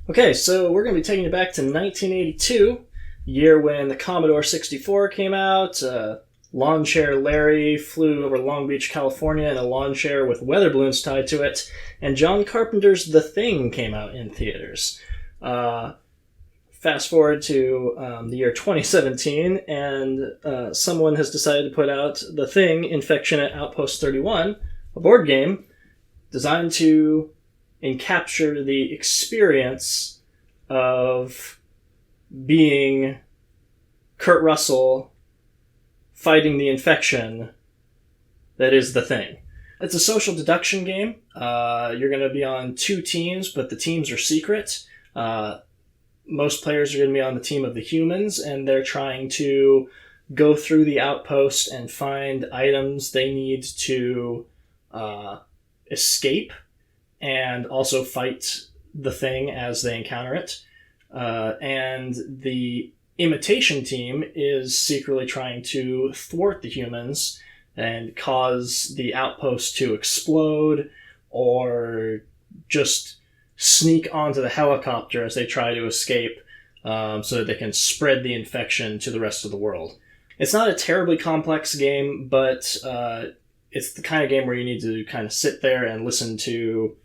Okay, so we're going to be taking you back to 1982, year when the Commodore 64 came out. Lawn chair Larry flew over Long Beach, California in a lawn chair with weather balloons tied to it, and John Carpenter's The Thing came out in theaters. Fast forward to the year 2017, and someone has decided to put out The Thing, Infection at Outpost 31, a board game designed to capture the experience of being Kurt Russell fighting the infection that is the Thing. It's a social deduction game. You're going to be on two teams, but the teams are secret. Most players are going to be on the team of the humans, and they're trying to go through the outpost and find items they need to escape and also fight the Thing as they encounter it. And the imitation team is secretly trying to thwart the humans and cause the outpost to explode or just sneak onto the helicopter as they try to escape so that they can spread the infection to the rest of the world. It's not a terribly complex game, but it's the kind of game where you need to kind of sit there and listen to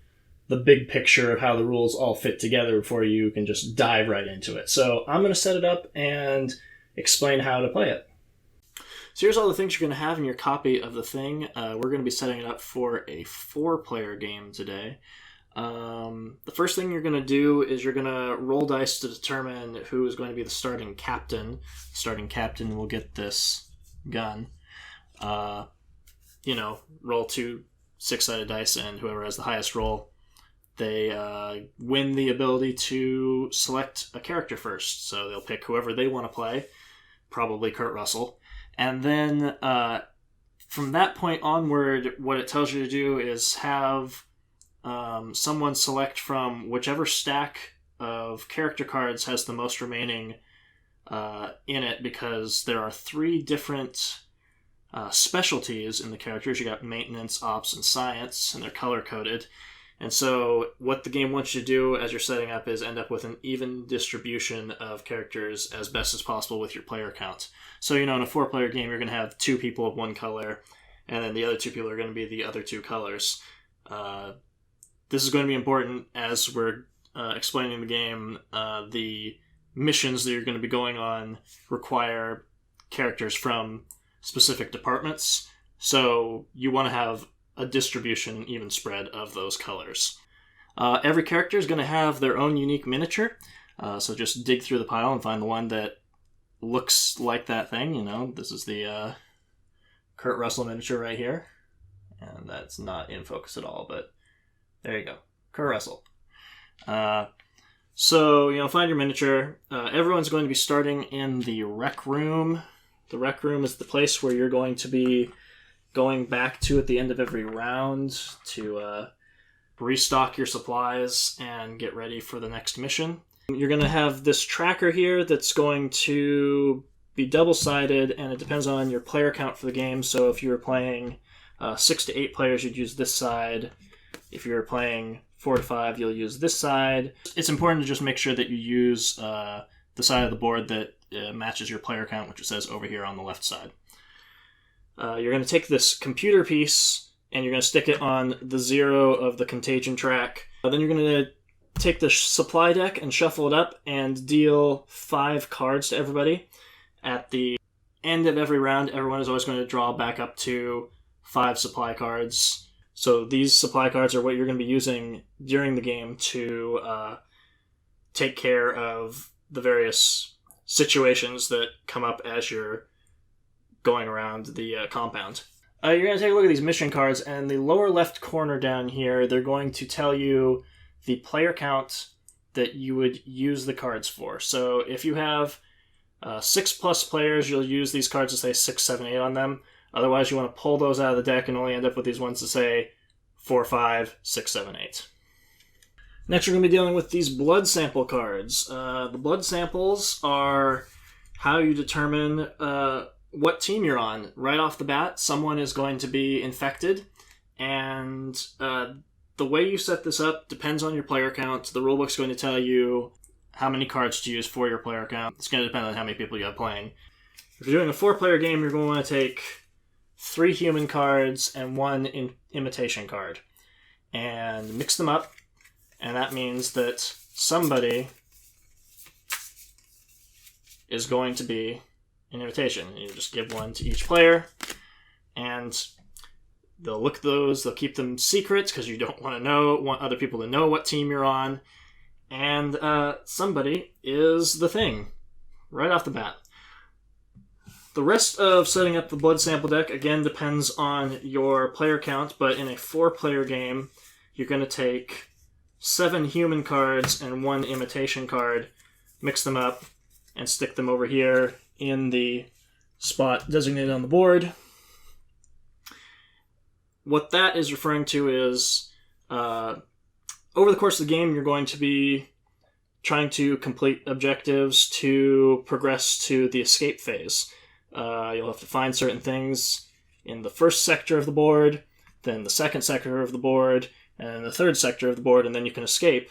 the big picture of how the rules all fit together before you can just dive right into it. So I'm going to set it up and explain how to play it. So here's all the things you're going to have in your copy of The Thing. We're going to be setting it up for a 4-player game today. The first thing you're going to do is you're going to roll dice to determine who is going to be the starting captain. The starting captain will get this gun. Roll 2 6-sided dice, and whoever has the highest roll, they win the ability to select a character first. So they'll pick whoever they want to play, probably Kurt Russell. And then from that point onward, what it tells you to do is have someone select from whichever stack of character cards has the most remaining in it, because there are 3 different specialties in the characters. You got maintenance, ops, and science, and they're color-coded. And so what the game wants you to do as you're setting up is end up with an even distribution of characters as best as possible with your player count. So, in a 4-player game, you're going to have 2 people of one color, and then the other 2 people are going to be the other 2 colors. This is going to be important as we're explaining the game. The missions that you're going to be going on require characters from specific departments, so you want to have a distribution, an even spread of those colors. Every character is going to have their own unique miniature, so just dig through the pile and find the one that looks like that thing. This is the Kurt Russell miniature right here, and that's not in focus at all, but there you go, Kurt Russell. So, find your miniature. Everyone's going to be starting in the rec room. The rec room is the place where you're going to be going back to at the end of every round to restock your supplies and get ready for the next mission. You're going to have this tracker here that's going to be double-sided, and it depends on your player count for the game. So if you were playing 6 to 8 players, you'd use this side. If you're playing 4 to 5, you'll use this side. It's important to just make sure that you use the side of the board that matches your player count, which it says over here on the left side. You're going to take this computer piece and you're going to stick it on the 0 of the contagion track. Then you're going to take the supply deck and shuffle it up and deal 5 cards to everybody. At the end of every round, everyone is always going to draw back up to 5 supply cards. So these supply cards are what you're going to be using during the game to take care of the various situations that come up as you're going around the compound. You're going to take a look at these mission cards, and the lower left corner down here, they're going to tell you the player count that you would use the cards for. So if you have 6+ players, you'll use these cards to say 6, 7, 8 on them. Otherwise, you want to pull those out of the deck and only end up with these ones to say 4, 5, 6, 7, 8. Next, you're going to be dealing with these blood sample cards. The blood samples are how you determine what team you're on. Right off the bat, someone is going to be infected, and The way you set this up depends on your player count. The rulebook's going to tell you how many cards to use for your player count. It's going to depend on how many people you have playing. If you're doing a 4-player game, you're going to want to take 3 human cards and 1 imitation card and mix them up, and that means that somebody is going to be an imitation. You just give 1 to each player, and they'll look at those, they'll keep them secret because you don't want other people to know what team you're on, and somebody is the thing right off the bat. The rest of setting up the blood sample deck, again, depends on your player count, but in a 4-player game, you're going to take 7 human cards and 1 imitation card, mix them up, and stick them over here in the spot designated on the board. What that is referring to is, over the course of the game, you're going to be trying to complete objectives to progress to the escape phase. You'll have to find certain things in the first sector of the board, then the second sector of the board, and the third sector of the board, and then you can escape.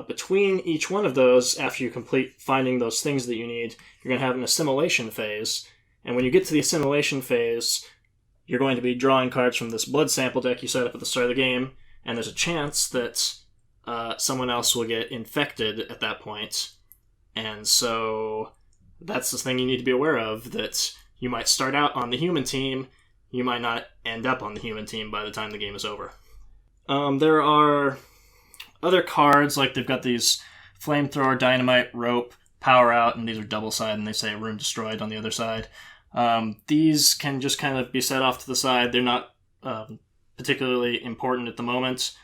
Between each one of those, after you complete finding those things that you need, you're going to have an assimilation phase. And when you get to the assimilation phase, you're going to be drawing cards from this blood sample deck you set up at the start of the game, and there's a chance that someone else will get infected at that point. And so that's the thing you need to be aware of, that you might start out on the human team, you might not end up on the human team by the time the game is over. There are other cards, like they've got these flamethrower, dynamite, rope, power out, and these are double-sided, and they say room destroyed on the other side. These can just kind of be set off to the side. They're not particularly important at the moment.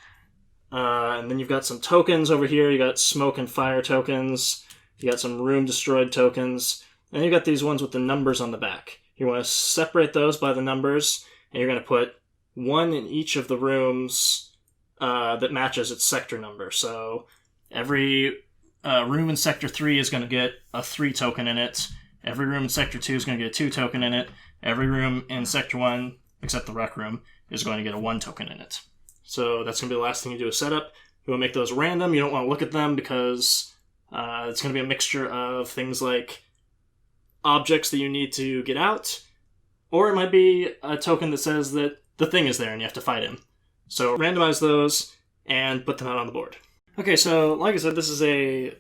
And then you've got some tokens over here. You got smoke and fire tokens. You got some room destroyed tokens. And you got these ones with the numbers on the back. You want to separate those by the numbers, and you're going to put 1 in each of the rooms that matches its sector number. So every room in Sector 3 is going to get a 3 token in it. Every room in Sector 2 is going to get a 2 token in it. Every room in Sector 1, except the rec room, is going to get a 1 token in it. So that's going to be the last thing you do is set up. You want to make those random. You don't want to look at them because it's going to be a mixture of things like objects that you need to get out, or it might be a token that says that the thing is there and you have to fight him. So randomize those and put them out on the board. Okay, so like I said, this is a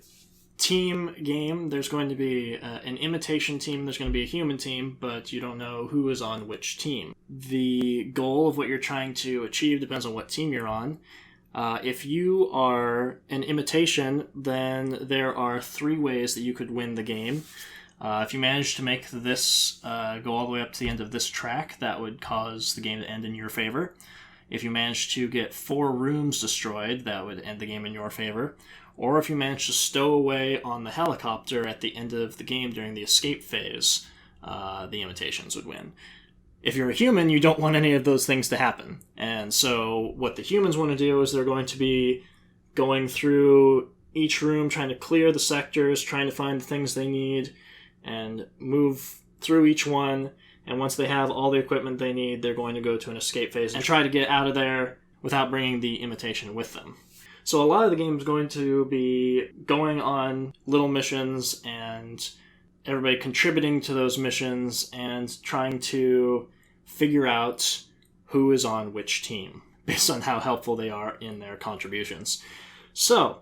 team game. There's going to be an imitation team, there's going to be a human team, but you don't know who is on which team. The goal of what you're trying to achieve depends on what team you're on. If you are an imitation, then there are 3 ways that you could win the game. If you manage to make this go all the way up to the end of this track, that would cause the game to end in your favor. If you manage to get 4 rooms destroyed, that would end the game in your favor. Or if you manage to stow away on the helicopter at the end of the game during the escape phase, the imitations would win. If you're a human, you don't want any of those things to happen. And so what the humans want to do is they're going to be going through each room, trying to clear the sectors, trying to find the things they need, and move through each one. And once they have all the equipment they need, they're going to go to an escape phase and try to get out of there without bringing the imitation with them. So a lot of the game is going to be going on little missions and everybody contributing to those missions and trying to figure out who is on which team based on how helpful they are in their contributions. So,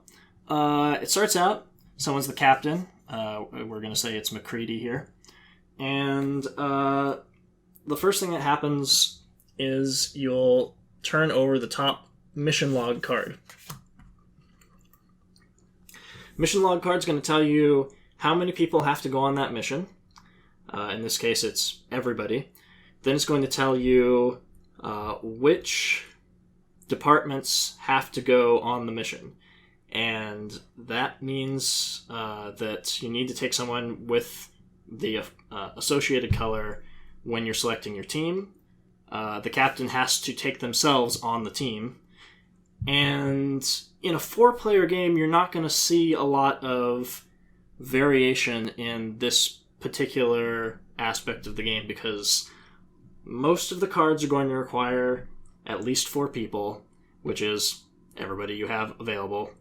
it starts out, someone's the captain. We're going to say it's McCready here. And the first thing that happens is you'll turn over the top mission log card. Mission log card is going to tell you how many people have to go on that mission. In this case, it's everybody. Then it's going to tell you which departments have to go on the mission. And that means that you need to take someone with the associated color when you're selecting your team. The captain has to take themselves on the team. And in a 4-player game, you're not going to see a lot of variation in this particular aspect of the game because most of the cards are going to require at least 4 people, which is everybody you have available.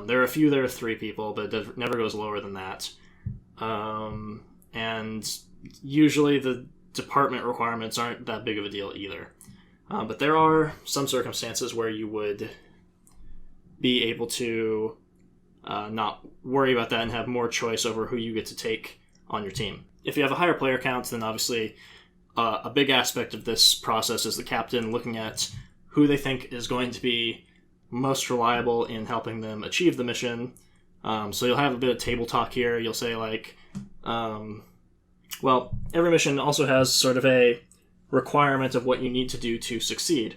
There are a few that are 3 people, but it never goes lower than that. And usually the department requirements aren't that big of a deal either. But there are some circumstances where you would be able to not worry about that and have more choice over who you get to take on your team. If you have a higher player count, then obviously a big aspect of this process is the captain looking at who they think is going to be most reliable in helping them achieve the mission. So you'll have a bit of table talk here. You'll say like, well, every mission also has sort of a requirement of what you need to do to succeed.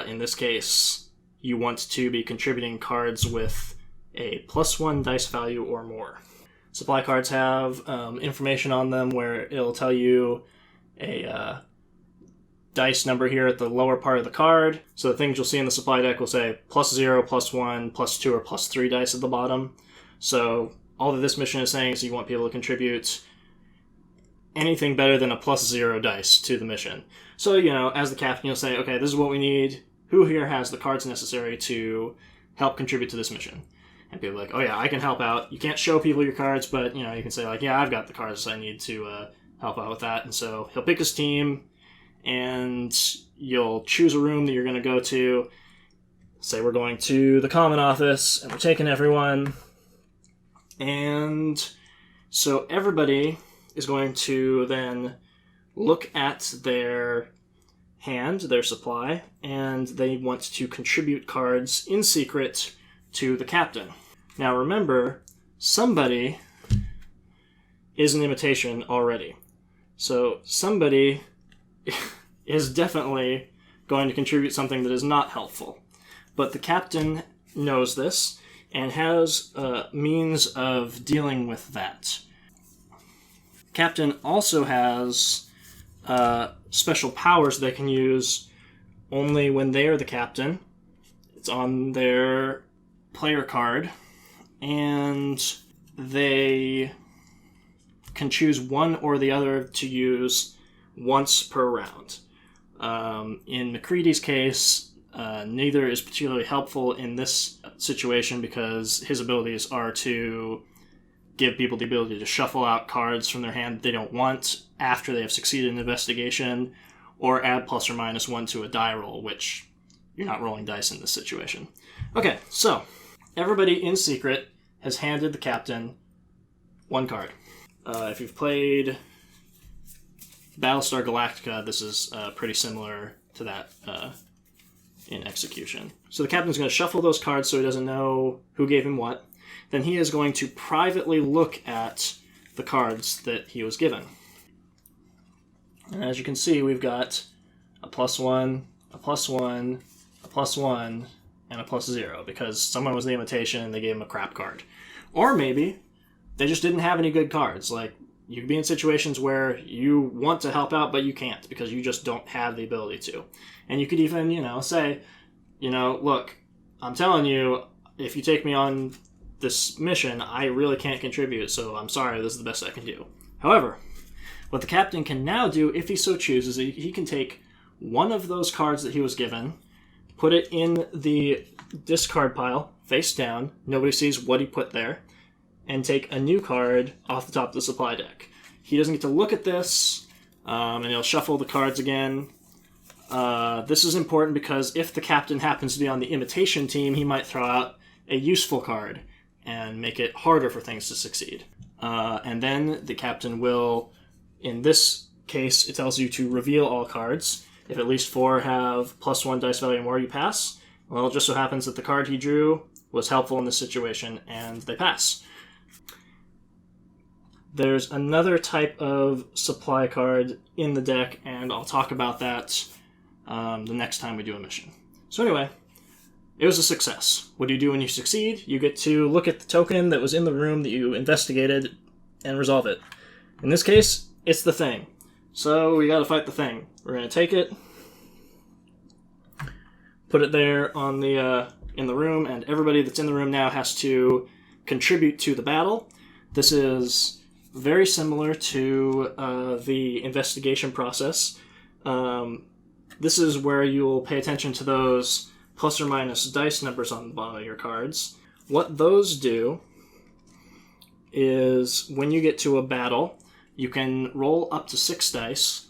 In this case, you want to be contributing cards with a +1 dice value or more. Supply cards have information on them where it'll tell you a dice number here at the lower part of the card. So the things you'll see in the supply deck will say +0, +1, +2, or +3 dice at the bottom. So all that this mission is saying is you want people to contribute anything better than a +0 dice to the mission. So, as the captain, you'll say, okay, this is what we need. Who here has the cards necessary to help contribute to this mission? And people are like, oh yeah, I can help out. You can't show people your cards, but, you can say like, yeah, I've got the cards I need to help out with that. And so he'll pick his team, and you'll choose a room that you're going to go to. Say we're going to the common office, and we're taking everyone. And so everybody is going to then look at their hand, their supply, and they want to contribute cards in secret to the captain. Now remember, somebody is an imitation already. So somebody is definitely going to contribute something that is not helpful. But the captain knows this and has a means of dealing with that. Captain also has special powers they can use only when they are the captain. It's on their player card, and they can choose one or the other to use once per round. In McCready's case, neither is particularly helpful in this situation because his abilities are to give people the ability to shuffle out cards from their hand that they don't want after they have succeeded in investigation, or add ±1 to a die roll, which you're not rolling dice in this situation. Okay, so everybody in secret has handed the captain one card. If you've played Battlestar Galactica, this is pretty similar to that in execution. So the captain's going to shuffle those cards so he doesn't know who gave him what. Then he is going to privately look at the cards that he was given. And as you can see, we've got a +1, a +1, a +1, and a +0, because someone was the imitation and they gave him a crap card. Or maybe they just didn't have any good cards. Like, you could be in situations where you want to help out, but you can't because you just don't have the ability to. And you could even, say, look, I'm telling you, if you take me on this mission, I really can't contribute, so I'm sorry, this is the best I can do. However, what the captain can now do, if he so chooses, he can take one of those cards that he was given, put it in the discard pile, face down, nobody sees what he put there, and take a new card off the top of the supply deck. He doesn't get to look at this, and he'll shuffle the cards again. This is important because if the captain happens to be on the imitation team, he might throw out a useful card and make it harder for things to succeed. And then the captain will, in this case, it tells you to reveal all cards. If at least 4 have +1 dice value or more, you pass. Well, it just so happens that the card he drew was helpful in this situation, and they pass. There's another type of supply card in the deck, and I'll talk about that the next time we do a mission. So anyway, it was a success. What do you do when you succeed? You get to look at the token that was in the room that you investigated and resolve it. In this case, it's the thing. So we gotta fight the thing. We're gonna take it, put it there on the in the room, and everybody that's in the room now has to contribute to the battle. This is very similar to the investigation process. This is where you'll pay attention to those plus or minus dice numbers on the bottom of your cards. What those do is when you get to a battle, you can roll up to 6 dice,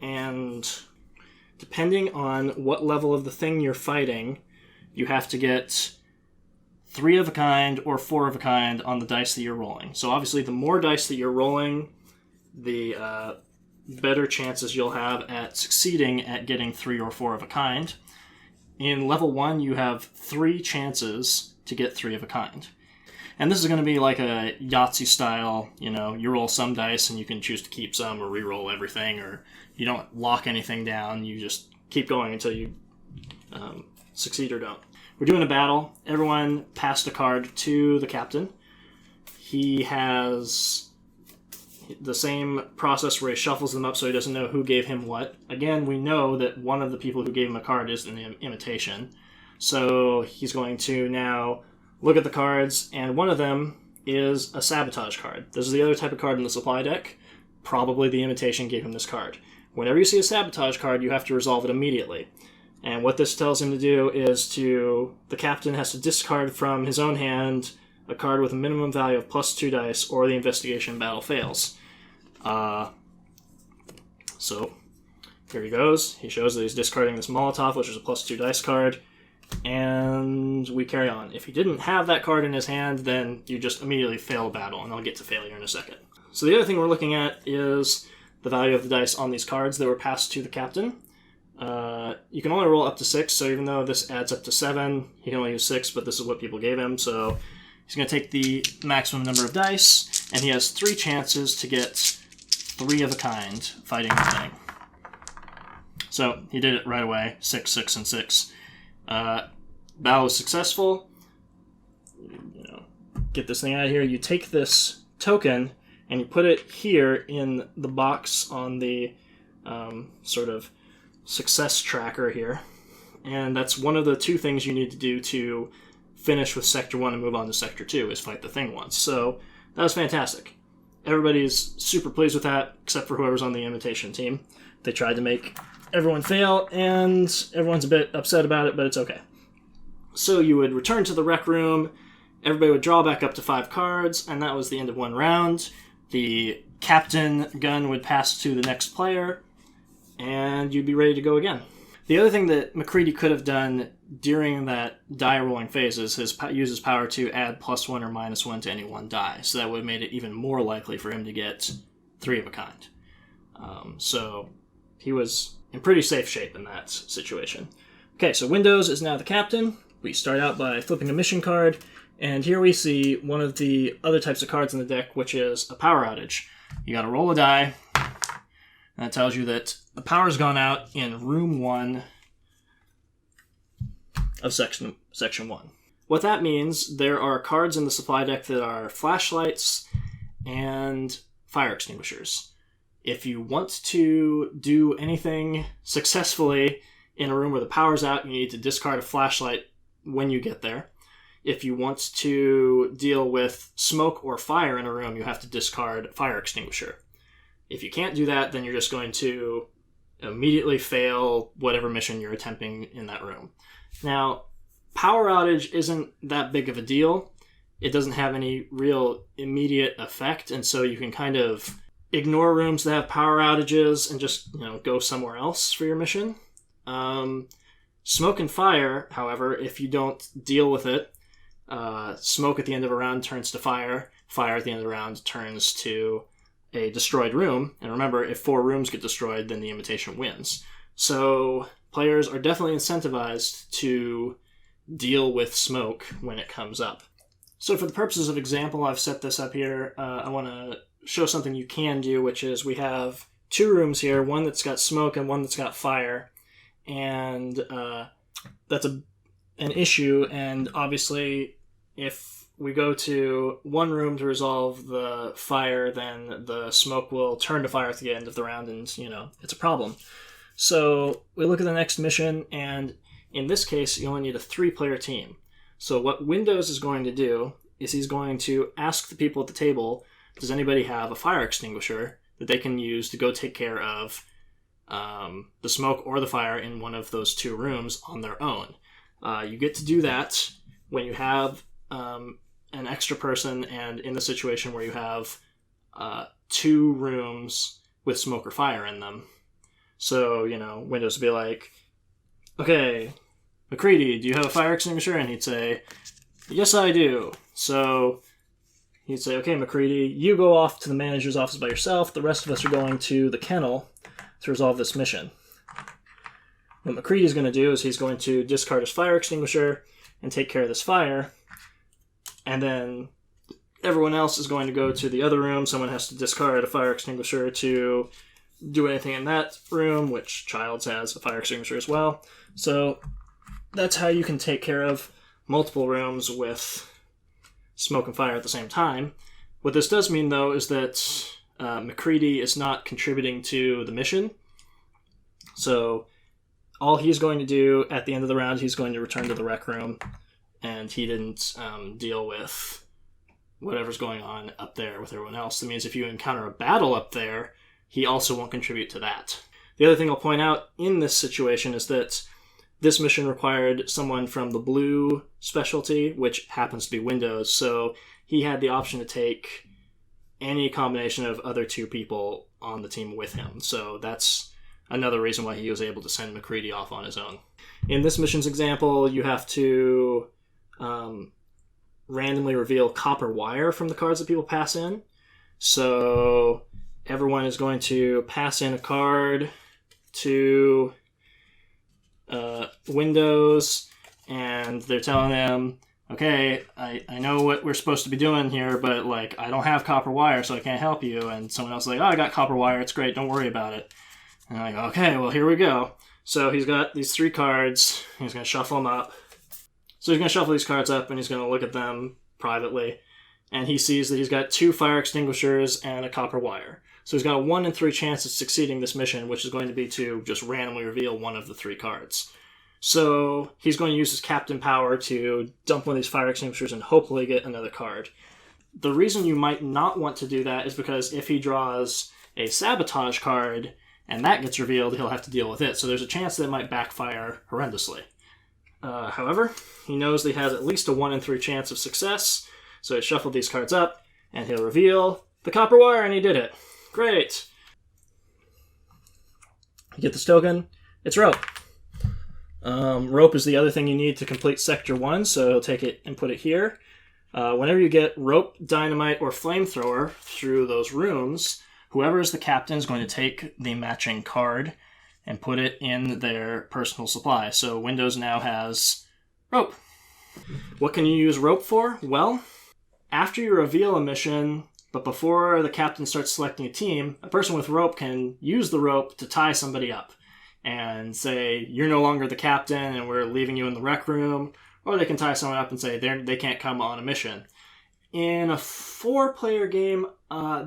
and depending on what level of the thing you're fighting, you have to get 3 of a kind or 4 of a kind on the dice that you're rolling. So obviously the more dice that you're rolling, the better chances you'll have at succeeding at getting 3 or 4 of a kind. In level 1, you have 3 chances to get 3 of a kind. And this is going to be like a Yahtzee style, you roll some dice and you can choose to keep some or re-roll everything, or you don't lock anything down, you just keep going until you succeed or don't. We're doing a battle. Everyone passed a card to the captain. He has the same process where he shuffles them up so he doesn't know who gave him what. Again, we know that one of the people who gave him a card is an imitation. So he's going to now look at the cards, and one of them is a sabotage card. This is the other type of card in the supply deck. Probably the imitation gave him this card. Whenever you see a sabotage card, you have to resolve it immediately. And what this tells him to do is the captain has to discard from his own hand a card with a minimum value of plus 2 dice, or the investigation battle fails. So here he goes. He shows that he's discarding this Molotov, which is a plus 2 dice card, and we carry on. If he didn't have that card in his hand, then you just immediately fail a battle, and I'll get to failure in a second. So the other thing we're looking at is the value of the dice on these cards that were passed to the captain. You can only roll up to 6, so even though this adds up to 7, he can only use 6, but this is what people gave him, so he's going to take the maximum number of dice, and he has 3 chances to get 3 of a kind fighting the thing. So he did it right away, 6, 6, and 6. Battle was successful. Get this thing out of here. You take this token, and you put it here in the box on the sort of success tracker here, and that's one of the 2 things you need to do to finish with Sector 1 and move on to Sector 2, is fight the thing once. So that was fantastic. Everybody's super pleased with that, except for whoever's on the imitation team. They tried to make everyone fail, and everyone's a bit upset about it, but it's okay. So you would return to the rec room, everybody would draw back up to 5 cards, and that was the end of 1 round. The captain gun would pass to the next player, and you'd be ready to go again. The other thing that McCready could have done during that die rolling phase is use his power to add +1 or -1 to any one die, so that would have made it even more likely for him to get 3 of a kind. So he was in pretty safe shape in that situation. Okay, so Windows is now the captain. We start out by flipping a mission card, and here we see one of the other types of cards in the deck, which is a power outage. You gotta roll a die, and that tells you that the power's gone out in room 1 of section 1. What that means, there are cards in the supply deck that are flashlights and fire extinguishers. If you want to do anything successfully in a room where the power's out, you need to discard a flashlight when you get there. If you want to deal with smoke or fire in a room, you have to discard a fire extinguisher. If you can't do that, then you're just going to immediately fail whatever mission you're attempting in that room. Now, power outage isn't that big of a deal. It doesn't have any real immediate effect, and so you can kind of ignore rooms that have power outages and just go somewhere else for your mission. Smoke and fire, however, if you don't deal with it, smoke at the end of a round turns to fire. Fire at the end of the round turns to a destroyed room. And remember, if 4 rooms get destroyed, then the imitation wins. So players are definitely incentivized to deal with smoke when it comes up. So for the purposes of example, I've set this up here. I want to show something you can do, which is we have 2 rooms here, one that's got smoke and one that's got fire. And that's an issue, and obviously if we go to one room to resolve the fire, then the smoke will turn to fire at the end of the round, and it's a problem. So we look at the next mission, and in this case you only need a 3-player team. So what Windows is going to do is he's going to ask the people at the table, does anybody have a fire extinguisher that they can use to go take care of the smoke or the fire in one of those 2 rooms on their own. You get to do that when you have an extra person and in the situation where you have 2 rooms with smoke or fire in them. So, Windows would be like, okay, McCready, do you have a fire extinguisher? And he'd say, yes, I do. So he'd say, okay, McCready, you go off to the manager's office by yourself. The rest of us are going to the kennel to resolve this mission. What McCready's going to do is he's going to discard his fire extinguisher and take care of this fire. And then everyone else is going to go to the other room. Someone has to discard a fire extinguisher to do anything in that room, which Childs has a fire extinguisher as well. So that's how you can take care of multiple rooms with smoke and fire at the same time. What this does mean, though, is that McCready is not contributing to the mission. So all he's going to do at the end of the round, he's going to return to the rec room, and he didn't deal with whatever's going on up there with everyone else. That means if you encounter a battle up there, he also won't contribute to that. The other thing I'll point out in this situation is that this mission required someone from the blue specialty, which happens to be Windows, so he had the option to take any combination of other 2 people on the team with him. So that's another reason why he was able to send McCready off on his own. In this mission's example, you have to randomly reveal copper wire from the cards that people pass in. So everyone is going to pass in a card to Windows, and they're telling them, okay, I know what we're supposed to be doing here, but I don't have copper wire, so I can't help you. And someone else is like, oh, I got copper wire, it's great, don't worry about it. And I'm like, okay, well, here we go. So he's got these 3 cards, he's going to shuffle them up. So he's going to shuffle these cards up, and he's going to look at them privately, and he sees that he's got 2 fire extinguishers and a copper wire. So he's got a 1 in 3 chance of succeeding this mission, which is going to be to just randomly reveal one of the 3 cards. So he's going to use his captain power to dump one of these fire extinguishers and hopefully get another card. The reason you might not want to do that is because if he draws a sabotage card and that gets revealed, he'll have to deal with it. So there's a chance that it might backfire horrendously. However, he knows that he has at least a 1 in 3 chance of success, so he shuffled these cards up, and he'll reveal the copper wire, and he did it. Great! You get this token, it's rope. Rope is the other thing you need to complete Sector 1, so he'll take it and put it here. Whenever you get rope, dynamite, or flamethrower through those rooms, whoever is the captain is going to take the matching card and put it in their personal supply. So Windows now has rope. What can you use rope for? Well, after you reveal a mission, but before the captain starts selecting a team, a person with rope can use the rope to tie somebody up and say, you're no longer the captain and we're leaving you in the rec room. Or they can tie someone up and say they can't come on a mission. In a 4-player game,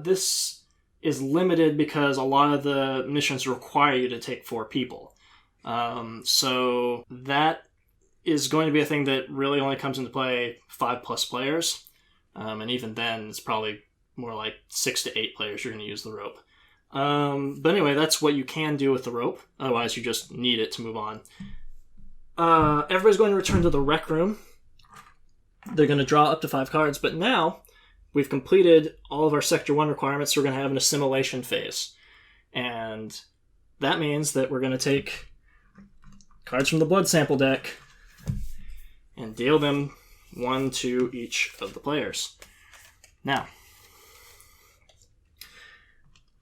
this is limited because a lot of the missions require you to take 4 people. So that is going to be a thing that really only comes into play 5+ players. And even then, it's probably more like 6 to 8 players you're going to use the rope. But anyway, that's what you can do with the rope. Otherwise, you just need it to move on. Everybody's going to return to the rec room. They're going to draw up to 5 cards, but now we've completed all of our Sector 1 requirements, so we're going to have an assimilation phase. And that means that we're going to take cards from the blood sample deck and deal them 1 to each of the players. Now,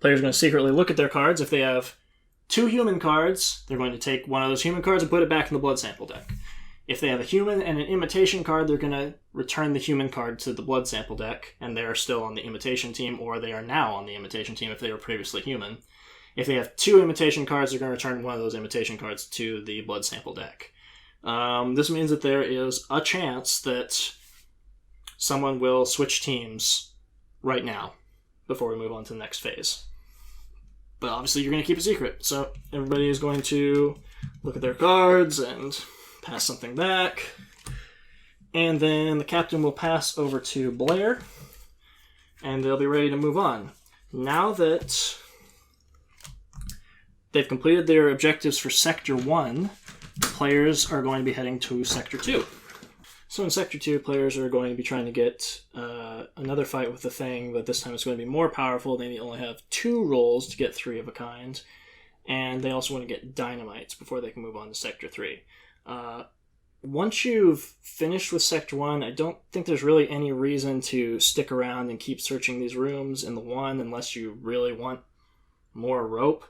players are going to secretly look at their cards. If they have 2 human cards, they're going to take one of those human cards and put it back in the blood sample deck. If they have a human and an imitation card, they're going to return the human card to the blood sample deck, and they're still on the imitation team, or they are now on the imitation team if they were previously human. If they have 2 imitation cards, they're going to return one of those imitation cards to the blood sample deck. This means that there is a chance that someone will switch teams right now before we move on to the next phase. But obviously you're going to keep a secret, so everybody is going to look at their cards and pass something back. And then the captain will pass over to Blair, and they'll be ready to move on. Now that they've completed their objectives for Sector 1, players are going to be heading to Sector 2. So in Sector 2, players are going to be trying to get another fight with the thing, but this time it's going to be more powerful. They only have 2 rolls to get 3 of a kind, and they also want to get dynamites before they can move on to Sector 3. Once you've finished with Sector 1, I don't think there's really any reason to stick around and keep searching these rooms in the 1 unless you really want more rope.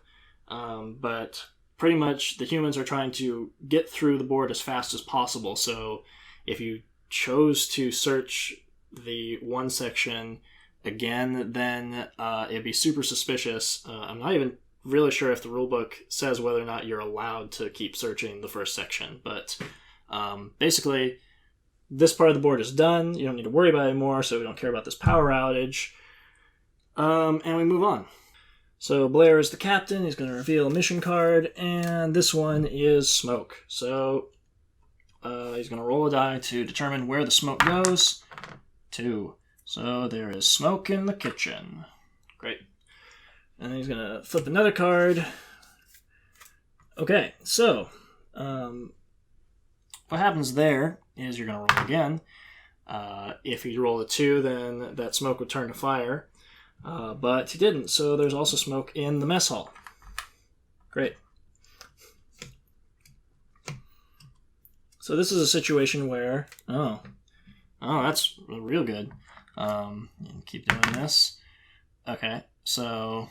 But pretty much the humans are trying to get through the board as fast as possible, so if you chose to search the 1 section again, then it'd be super suspicious. I'm not even really sure if the rulebook says whether or not you're allowed to keep searching the first section, but basically this part of the board is done. You don't need to worry about it anymore, so we don't care about this power outage. And we move on. So Blair is the captain. He's going to reveal a mission card, and this one is smoke. So he's going to roll a die to determine where the smoke goes. 2. So there is smoke in the kitchen. Great. And then he's going to flip another card. Okay, so what happens there is you're going to roll again. If you roll a 2, then that smoke would turn to fire. But he didn't, so there's also smoke in the mess hall. Great. So this is a situation where, oh, that's real good. Keep doing this. Okay, so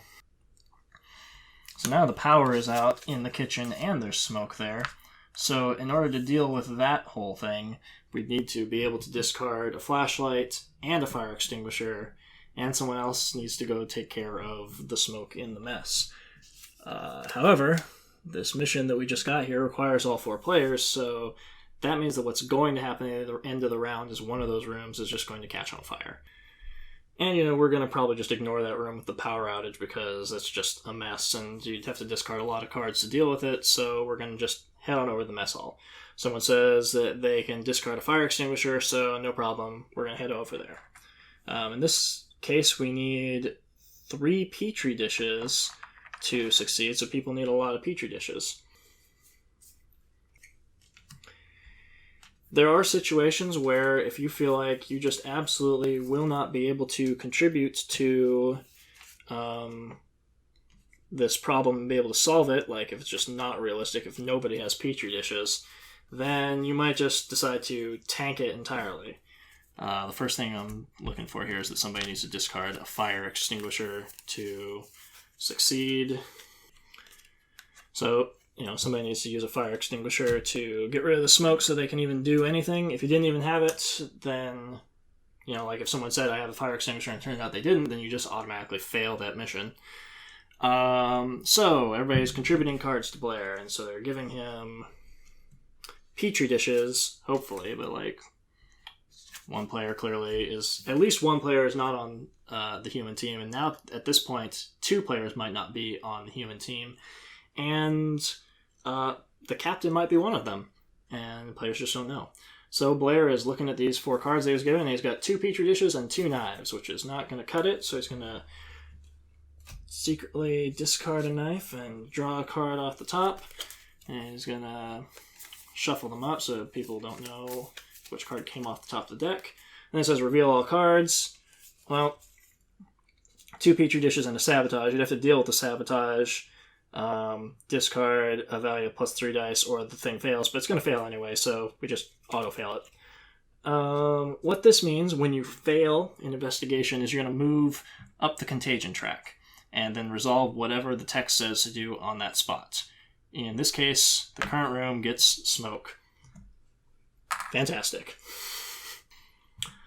now the power is out in the kitchen and there's smoke there. So in order to deal with that whole thing, we'd need to be able to discard a flashlight and a fire extinguisher, and someone else needs to go take care of the smoke in the mess. However, this mission that we just got here requires all 4 players, so that means that what's going to happen at the end of the round is one of those rooms is just going to catch on fire. And, we're going to probably just ignore that room with the power outage because it's just a mess and you'd have to discard a lot of cards to deal with it, so we're going to just head on over to the mess hall. Someone says that they can discard a fire extinguisher, so no problem, we're going to head over there. In this case, we need 3 petri dishes to succeed, so people need a lot of petri dishes. There are situations where if you feel like you just absolutely will not be able to contribute to this problem and be able to solve it, like if it's just not realistic, if nobody has petri dishes, then you might just decide to tank it entirely. The first thing I'm looking for here is that somebody needs to discard a fire extinguisher to succeed. So, somebody needs to use a fire extinguisher to get rid of the smoke so they can even do anything. If you didn't even have it, then, like if someone said, I have a fire extinguisher, and it turned out they didn't, then you just automatically fail that mission. So, everybody's contributing cards to Blair, and so they're giving him petri dishes, hopefully, but, one player clearly is... At least one player is not on the human team, and now, at this point, 2 players might not be on the human team, and the captain might be one of them, and the players just don't know. So Blair is looking at these 4 cards he was given, and he's got 2 petri dishes and 2 knives, which is not going to cut it, so he's going to secretly discard a knife and draw a card off the top, and he's going to shuffle them up so people don't know which card came off the top of the deck. And it says reveal all cards. Well, 2 petri dishes and a sabotage. You'd have to deal with the sabotage. Discard a value of +3 dice or the thing fails, but it's going to fail anyway, so we just auto-fail it. What this means when you fail an investigation is you're going to move up the contagion track and then resolve whatever the text says to do on that spot. In this case, the current room gets smoke. Fantastic.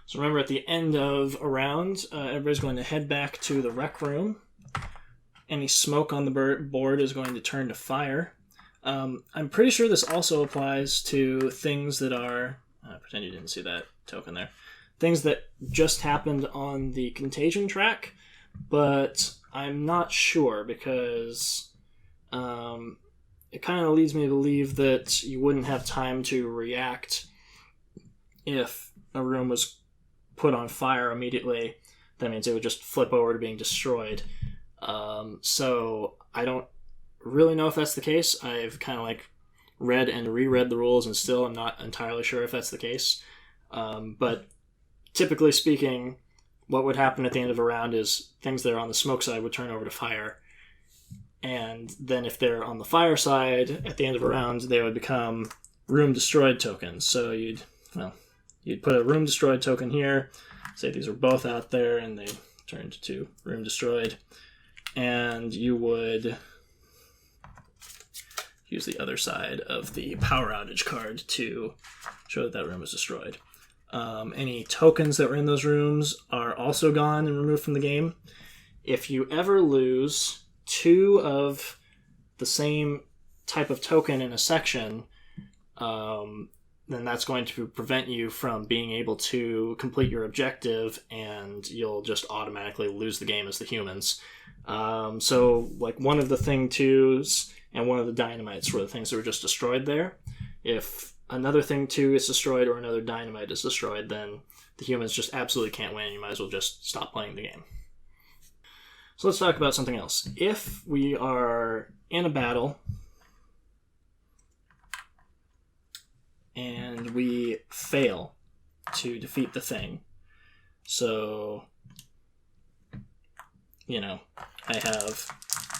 So remember, at the end of a round, everybody's going to head back to the rec room. Any smoke on the board is going to turn to fire. I'm pretty sure this also applies to things that are... pretend you didn't see that token there. Things that just happened on the contagion track, but I'm not sure because it kind of leads me to believe that you wouldn't have time to react if a room was put on fire immediately. That means it would just flip over to being destroyed. So I don't really know if that's the case. I've kind of read and reread the rules, and still I'm not entirely sure if that's the case. But typically speaking, what would happen at the end of a round is things that are on the smoke side would turn over to fire. And then if they're on the fire side, at the end of a round, they would become room destroyed tokens. So you'd put a room destroyed token here, say these are both out there, and they turned to room destroyed. And you would use the other side of the power outage card to show that that room was destroyed. Any tokens that were in those rooms are also gone and removed from the game. If you ever lose 2 of the same type of token in a section, then that's going to prevent you from being able to complete your objective, and you'll just automatically lose the game as the humans. So, like, one of the thing 2s and one of the dynamites were the things that were just destroyed there. If another thing 2 is destroyed or another dynamite is destroyed, then the humans just absolutely can't win. You might as well just stop playing the game. So let's talk about something else. If we are in a battle and we fail to defeat the thing, so, I have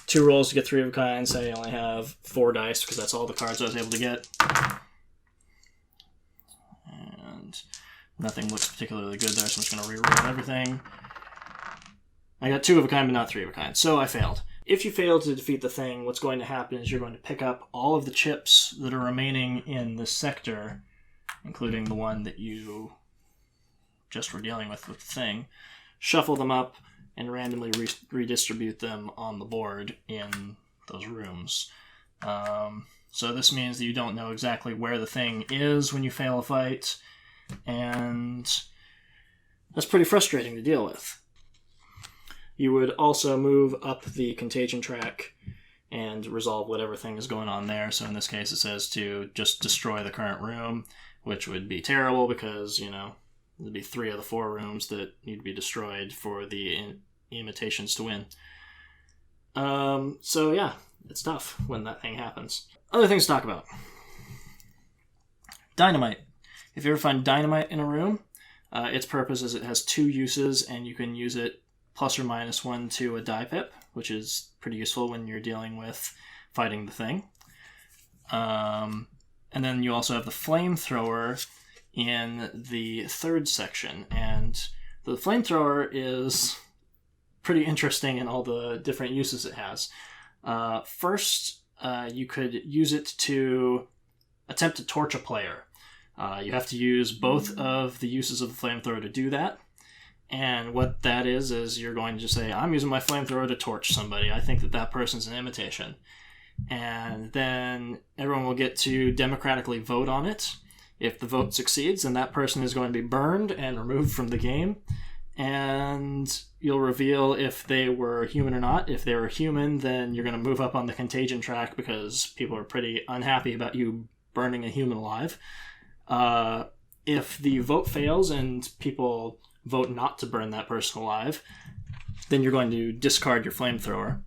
2 rolls to get 3 of a kind, say I only have 4 dice because that's all the cards I was able to get. And nothing looks particularly good there, so I'm just going to reroll everything. I got 2 of a kind, but not 3 of a kind, so I failed. If you fail to defeat the thing, what's going to happen is you're going to pick up all of the chips that are remaining in this sector, including the one that you just were dealing with the thing, shuffle them up, and randomly redistribute them on the board in those rooms. So this means that you don't know exactly where the thing is when you fail a fight, and that's pretty frustrating to deal with. You would also move up the contagion track and resolve whatever thing is going on there. So in this case, it says to just destroy the current room, which would be terrible because, there'd be 3 of the 4 rooms that need to be destroyed for the imitations to win. So yeah, it's tough when that thing happens. Other things to talk about. Dynamite. If you ever find dynamite in a room, its purpose is it has 2 uses, and you can use it plus or minus 1 to a die pip, which is pretty useful when you're dealing with fighting the thing. And then you also have the flamethrower in the 3rd section, and the flamethrower is pretty interesting in all the different uses it has. First, you could use it to attempt to torch a player. You have to use both of the uses of the flamethrower to do that. And what that is you're going to just say, I'm using my flamethrower to torch somebody. I think that person's an imitation. And then everyone will get to democratically vote on it. If the vote succeeds, then that person is going to be burned and removed from the game. And you'll reveal if they were human or not. If they were human, then you're going to move up on the contagion track because people are pretty unhappy about you burning a human alive. If the vote fails and people vote not to burn that person alive, then you're going to discard your flamethrower.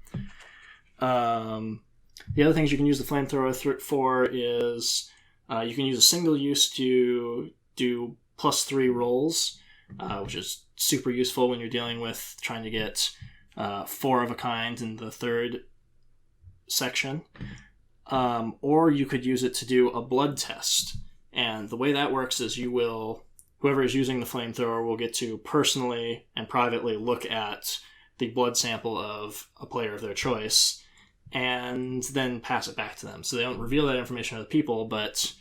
The other things you can use the flamethrower for is you can use a single use to do +3 rolls, which is super useful when you're dealing with trying to get 4 of a kind in the 3rd section. Or you could use it to do a blood test. And the way that works is whoever is using the flamethrower will get to personally and privately look at the blood sample of a player of their choice and then pass it back to them. So they don't reveal that information to the people, but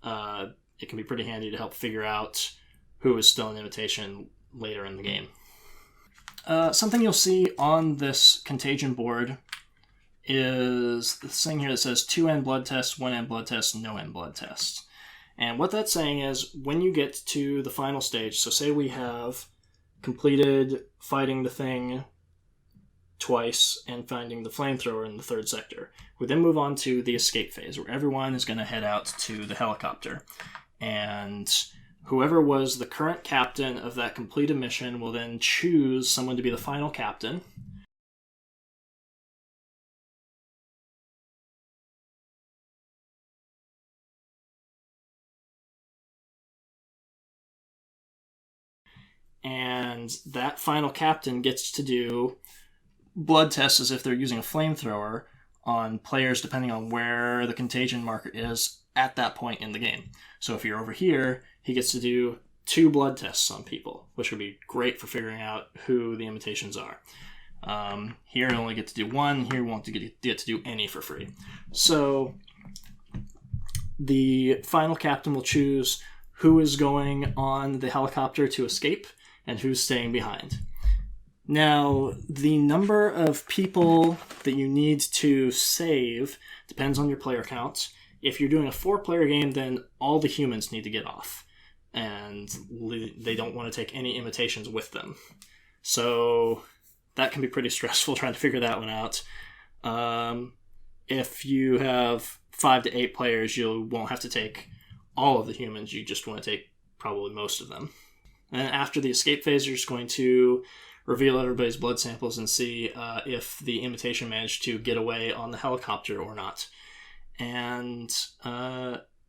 it can be pretty handy to help figure out who is still an imitation later in the game. Something you'll see on this contagion board is this thing here that says 2 end blood tests, 1 end blood test, no end blood test. And what that's saying is when you get to the final stage, so say we have completed fighting the thing twice and finding the flamethrower in the 3rd sector, we then move on to the escape phase where everyone is going to head out to the helicopter. And whoever was the current captain of that completed mission will then choose someone to be the final captain. And that final captain gets to do blood tests as if they're using a flamethrower on players depending on where the contagion marker is at that point in the game. So if you're over here, he gets to do 2 blood tests on people, which would be great for figuring out who the imitations are. Here you only get to do 1, here you won't get to do any for free. So the final captain will choose who is going on the helicopter to escape and who's staying behind. Now, the number of people that you need to save depends on your player count. If you're doing a 4-player game, then all the humans need to get off, and they don't want to take any imitations with them. So that can be pretty stressful trying to figure that one out. If you have 5 to 8 players, you won't have to take all of the humans. You just want to take probably most of them. And after the escape phase, you're just going to reveal everybody's blood samples and see if the imitation managed to get away on the helicopter or not. And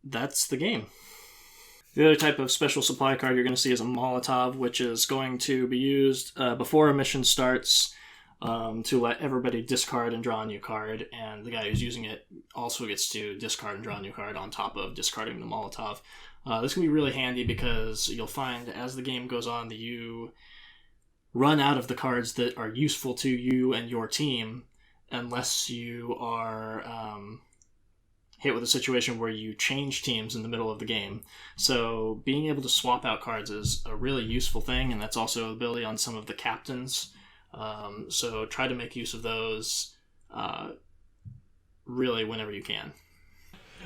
that's the game. The other type of special supply card you're going to see is a Molotov, which is going to be used before a mission starts to let everybody discard and draw a new card, and the guy who's using it also gets to discard and draw a new card on top of discarding the Molotov. This can be really handy because you'll find as the game goes on that you run out of the cards that are useful to you and your team unless you are hit with a situation where you change teams in the middle of the game. So being able to swap out cards is a really useful thing, and that's also an ability on some of the captains. So try to make use of those really whenever you can.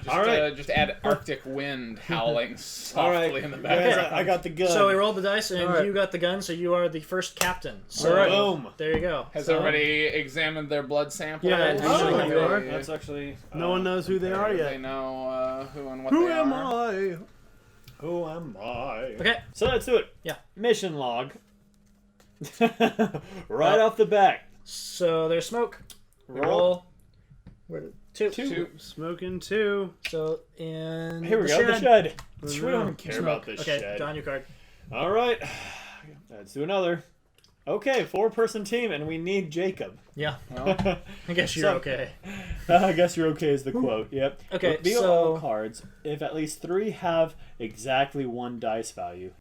All right. Just add Arctic wind howling softly in the background. I got the gun. So we rolled the dice, and you got the gun, so you are the first captain. So boom. There you go. Has everybody examined their blood sample? Yeah, you are. That's actually... No one knows who they are yet. They know who and what Who they am are. I? Who am I? Okay. So let's do it. Yeah. Mission log. Right off the bat. So there's smoke. Roll. Where did, 2. 2. Smoking 2. So in Here we the go, the shed. Oh, We no. don't care Smoke. about this Okay, shed. draw your card. All right. Let's do another. Okay, 4-person team, and we need Jacob. Yeah. Well, I guess you're So- okay. I guess you're okay is the quote. Yep. Okay, Reveal so- all cards if at least 3 have exactly 1 dice value.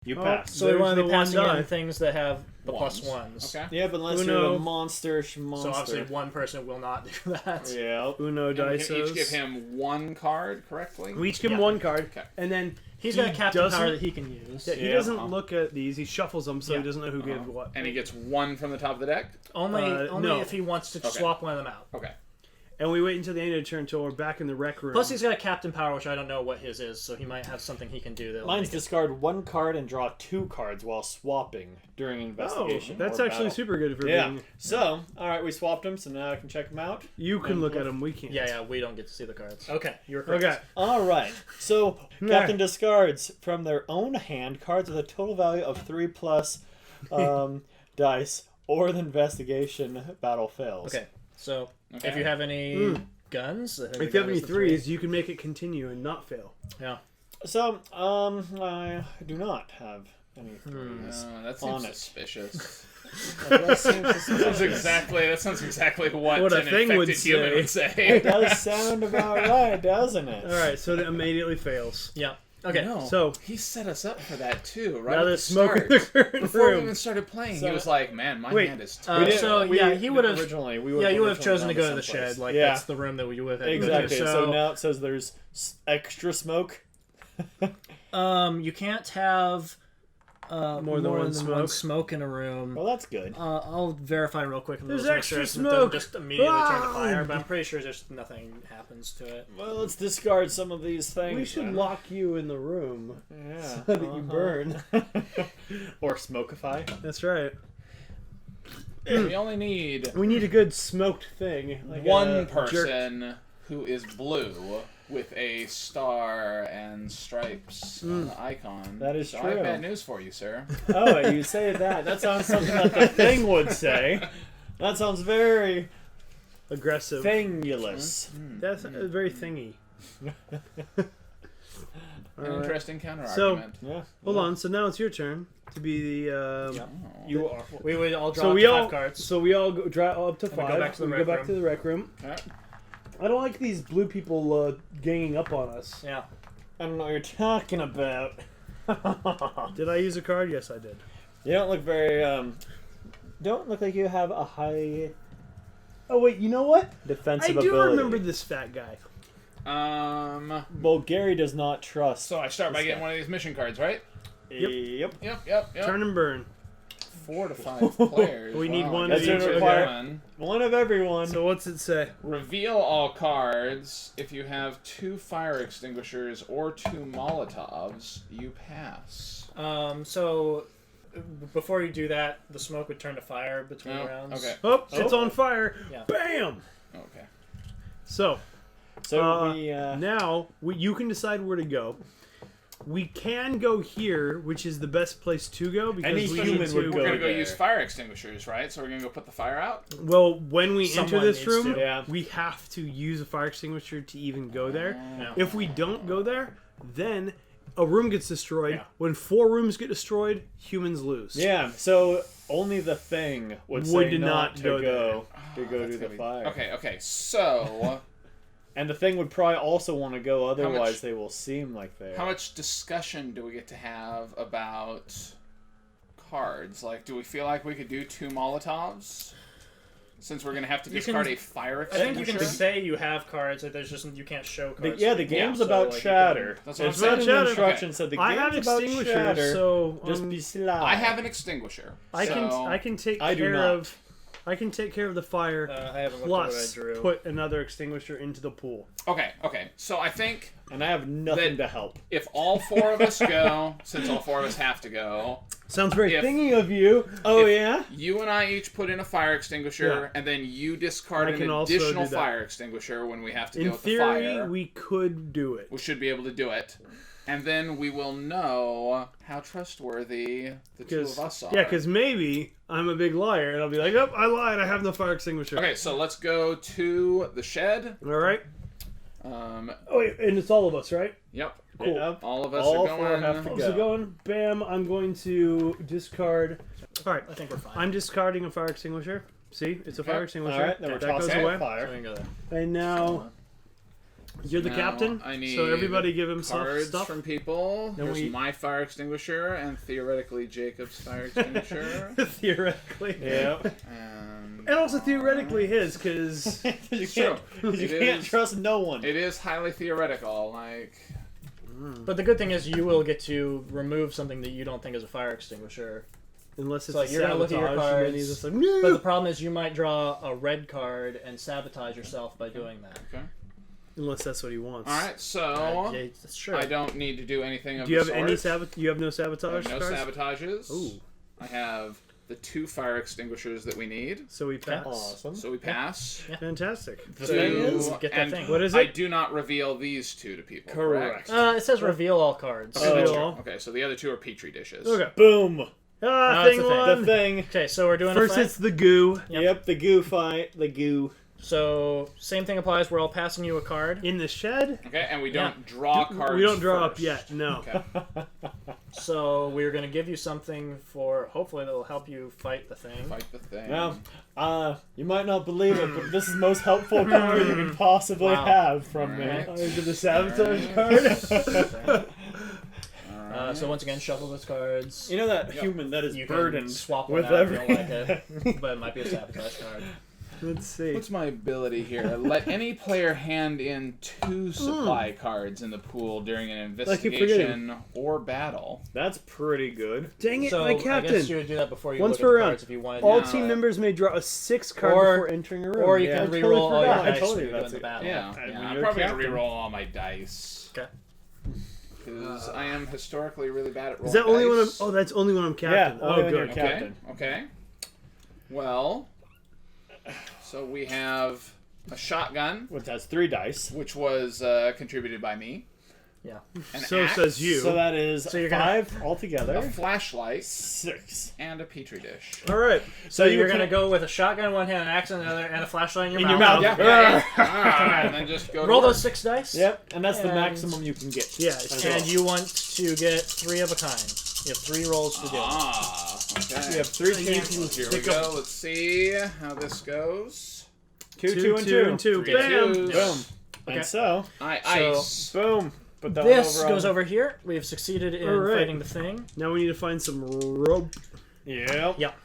You pass. So we There's want to the be one passing die. in things that have the ones. +1s. Okay. Yep, unless Uno. you're a monster. So obviously one person will not do that. Yeah. Uno And we dice. can each give him 1 card, correctly? We each give him Yeah. 1 card, Okay. and then He's he got a captain doesn't- power that he can use. Yeah, he Yeah. doesn't look at these. He shuffles them, so Yeah. he doesn't know who gives what. And he gets 1 from the top of the deck? Only no. if he wants to swap one of them out. Okay. And we wait until the end of the turn until we're back in the rec room. Plus he's got a captain power, which I don't know what his is, so he might have something he can do that. Mine's discard 1 card and draw 2 cards while swapping during an investigation. that's or actually battle. super good for Yeah. being... So, all right, we swapped them, so now I can check them out. You can And look what- at them, we can't. Yeah, we don't get to see the cards. Okay, you're correct. Okay. All right. So, Captain discards from their own hand cards with a total value of 3 plus dice, or the investigation battle fails. Okay, so Okay. if you have any guns, I think If the you have gun any is the 3s, you can make it continue and not fail. Yeah. So, I do not have any 3s. That seems Honest. suspicious. That does seem That sounds exactly what What a an thing infected would human say. would say. It does sound about right, doesn't it? Alright, so that immediately fails. Yeah. Okay. No, So- he set us up for that too, right? Now at there's the smoke in start. the current Before we room. even started playing, So- he was like, "Man, my Wait. hand is So he would have. originally. We Yeah, you would have originally chosen to gone go to the someplace. shed. Like Yeah. that's the room that we would have. Exactly. So, So now it says there's extra smoke. you can't have More than one smoke. smoke in a room. Well, that's good. I'll verify real quick. And There's make extra sure it smoke. doesn't just immediately turn to Ah! fire, but I'm pretty sure just nothing happens to it. Well, let's discard some of these things. We should then. lock you in the room Yeah. so that you burn. Or smokify. That's right. We only need We need a good smoked thing. Like one a jerk. person who is blue with a star and stripes on the icon. That is so true. I have bad news for you, sir. Oh, you say that. That sounds something that the thing would say. That sounds very Aggressive. thingulous. That's very thingy. An interesting counter So- argument. Yeah. Hold on. So now it's your turn to be the. Yep. Oh. You are. We would all draw So up we to all 5 cards. So we all go draw up to And we 5. go back to the we rec go back room. to the rec room. Okay. I don't like these blue people ganging up on us. Yeah. I don't know what you're talking about. Did I use a card? Yes, I did. You don't look very. Don't look like you have a high Oh wait, you know what? defensive I do ability. remember this fat guy. Well, Gary does not trust. So I start by getting one of these mission cards, right? Yep. Yep. Turn and burn. 4 to 5 players. We need Wow, one I of guess each. that's what Okay. we're doing. One of everyone. So what's it say? Reveal all cards. If you have 2 fire extinguishers or 2 Molotovs, you pass. So before you do that, the smoke would turn to fire between Oh, rounds. okay. Oh, it's on fire. Yeah. Bam. Okay. So So now you can decide where to go. We can go here, which is the best place to go because Any we human need to. would We're gonna go there. use fire extinguishers, right? So we're gonna go put the fire out. Well, when we Someone enter this needs room, to. Yeah. we have to use a fire extinguisher to even go there. Yeah. If we don't go there, then a room gets destroyed. Yeah. When 4 rooms get destroyed, humans lose. yeah. So only the thing would say not to go go to That's the gonna be- fire. Okay. So, And the thing would probably also want to go. Otherwise, much- they will seem like they. how much discussion do we get to have about cards? Like, do we feel like we could do 2 Molotovs? Since we're gonna have to You discard can- a fire I think extinguisher. you can say you have cards. Like there's just you can't show cards. Yeah, the game's so, about like, you chatter. That's what I'm It's saying. not in Chatter. the instructions said the I game's have about extinguishers, chatter. so Just be sly. I have an extinguisher. I can so- take I do care not. of. I can take care of the fire. I haven't looked Plus, at what I drew. put another extinguisher into the pool. Okay. So I think and I have nothing That- to help. if all 4 of us go, since all 4 of us have to go, Sounds very If- thingy of you. Oh if yeah. you and I each put in a fire extinguisher, and then you discard I an can also additional do that. fire extinguisher when we have to In deal with the theory, fire. we could do it. We should be able to do it. And then we will know how trustworthy the 2 of us are. Yeah, because maybe I'm a big liar, and I'll be like, "Oh, I lied. I have no fire extinguisher." Okay, so let's go to the shed. All right. Oh, wait, and it's all of us, right? Yep. Cool. Yep. All of us All are 4 going. have to So go. going, bam. I'm going to discard. All right. I think we're fine. I'm discarding a fire extinguisher. See, it's a fire Okay. extinguisher. All right, then we're that goes tossing away. fire. So we can go there. And now you're the Now captain. I need So everybody give himself cards stuff. from people. Then Here's we- my fire extinguisher and theoretically Jacob's fire extinguisher. Theoretically. Yeah. and And also theoretically his, because you It's true. can't. You It can't is- trust no one. It is highly theoretical. Like, But the good thing is you will get to remove something that you don't think is a fire extinguisher. unless it's So a you're gonna look at your sabotage, and then cards. he's just like, But no. the problem is you might draw a red card and sabotage yourself by doing that. okay. Unless that's what he wants. All right, so Yeah, that's true. I don't need to do anything of Do you the have any sort. You have no I sabotage have no cards? sabotages. Ooh. I have the 2 fire extinguishers that we need. So we pass. Awesome. So we pass. Yeah. Fantastic. The To- thing is, get that and thing. What is I it? do not reveal these 2 to people. Correct. Correct. It says reveal all cards. Okay, Oh. that's Reveal true. all. Okay, so the other 2 are petri dishes. Okay. Boom. Ah, it's thing a thing. one. The thing. Okay, so we're doing First a fight. it's the goo Yep. The goo fight. The goo. So same thing applies. We're all passing you a card. in the shed. Okay, and we don't draw cards. We don't draw up first. yet. No. Okay. So we're going to give you something for hopefully that'll help you fight the thing. Fight the thing. Now, you might not believe it, but this is the most helpful card you can possibly Wow. have from me. Alright. Into the sabotage card. So once again, shuffle those cards. You know that Yep. human that is You can burdened swap one with out if you every. don't like it, but it might be a sabotage card. Let's see. What's my ability here? Let any player hand in 2 supply cards in the pool during an I keep forgetting. investigation or battle. That's pretty good. Dang it, So my I guess captain. you would do that before you Once look per at the round. cards if you wanted. All Yeah. team members may draw a 6 card Or- before entering a room. or you Yeah, can I totally re-roll all your forgot. dice I told when you you're that's doing the it. battle. Yeah, when I'm you're probably captain. gonna re-roll all my dice Okay. because I am historically really bad at rolling Is that only when I'm? dice. Oh, that's only when I'm captain. Yeah, only oh, when you're good. captain. Okay. Well, so we have a shotgun, which has 3 dice. which was contributed by me. Yeah. An So axe, says you. So that is So you're 5 altogether. a flashlight, 6. and a petri dish. All right. So you're going to go with a shotgun in one hand, an axe in the other, and a flashlight in your In mouth. your mouth. Yeah. And then just go Roll to those work. 6 dice. Yep, and that's the And- maximum you can get. Yeah, As And well. you want to get 3 of a kind. You have 3 rolls to do. Okay. You have 3 And you chances. Here we go. Let's see how this goes. 2, 2, and 2. Three Bam. twos. Boom. Okay. And so, Ice. boom. Put that This over goes on. over here. We have succeeded in All right. fighting the thing. Now we need to find some rope. Yep. Yep.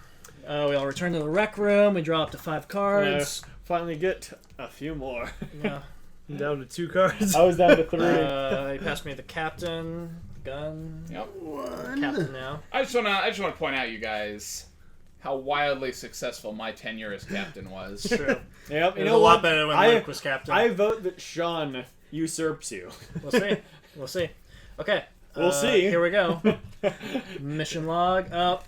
We all return to the rec room. We draw up to 5 cards. Finally get a few more. Yeah. I'm down to 2 cards. I was down to 3. He passed me the captain, gun. Yep. Captain now. I just wanna point out, you guys, how wildly successful my tenure as captain was. True. Yep. It was a lot better when Luke was captain. I vote that Sean usurps you. We'll see. We'll see. Okay. We'll see. Here we go. Mission log up.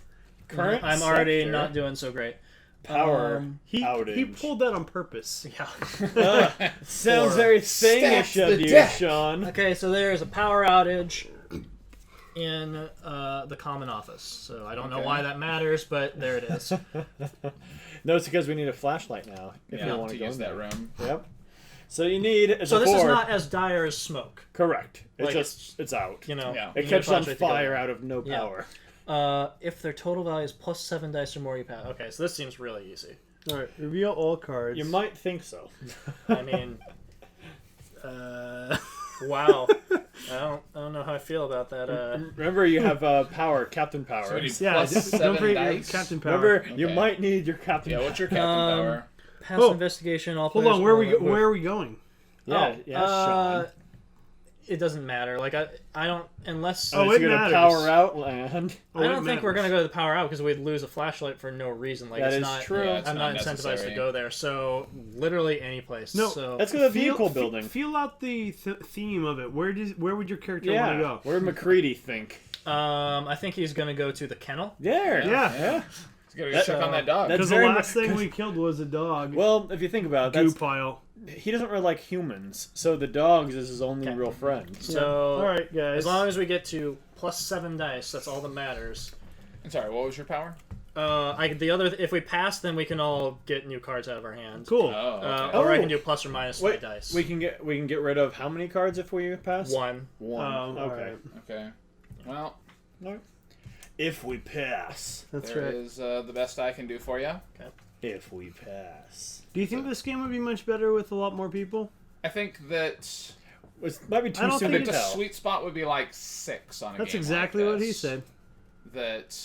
Current I'm already sector. not doing so great. Power He outage. pulled that on purpose. Yeah. Sounds very thingish Stack of the you, deck. Sean. Okay, so there's a power outage in the common office. So I don't know Okay. why that matters, but there it is. No, it's because we need a flashlight now. If Yeah, we want to go use in that there. room. Yep. So you need. So this is not as dire as smoke. correct. It's Like, just it's out. You know, Yeah. you It need catches a on flashlight to go fire there. out of no Yeah. power. If their total value is plus 7 dice or more, you pass. Okay, so this seems really easy. All right, reveal all cards. You might think so. I mean, wow. I don't know how I feel about that. Remember, you have power, captain power. So we need Yeah, plus don't 7 forget your dice. Captain Power. Remember, you Okay. might need your captain. Yeah, what's your captain power? Pass Oh. investigation. All Hold players on, where roll it. are we going? Yeah, Sean. It doesn't matter. Like I don't unless Oh, It's it gonna matters. power out land. I don't think we're gonna go to the power out because we'd lose a flashlight for no reason. Like That it's is not. true. Yeah, it's I'm not not incentivized necessary. to go there. So literally any place. No, So Let's go to the vehicle building. Feel out the theme of it. Where would your character Yeah, want to go? where would McCready think? I think he's gonna go to the kennel. There. Yeah. Let's go check on that dog. That's Because the very last much- thing we killed was a dog. Well, if you think about it, goo that's, pile. he doesn't really like humans, so the dogs is his only Okay. real friend. So All right, guys. as long as we get to plus 7 dice, that's all that matters. I'm sorry, what was your power? If we pass, then we can all get new cards out of our hand. Cool. Oh, okay. Or I Oh. can do plus or minus Wait, 3 dice. we can get rid of how many cards if we pass? 1. One. All Okay. right. Okay. Well, If we pass. That's there right. is the best I can do for you. If we pass. Do you think this game would be much better with a lot more people? I think that It might be I too don't soon I to think the tell. sweet spot would be like 6 on a That's game exactly like what he this. said. That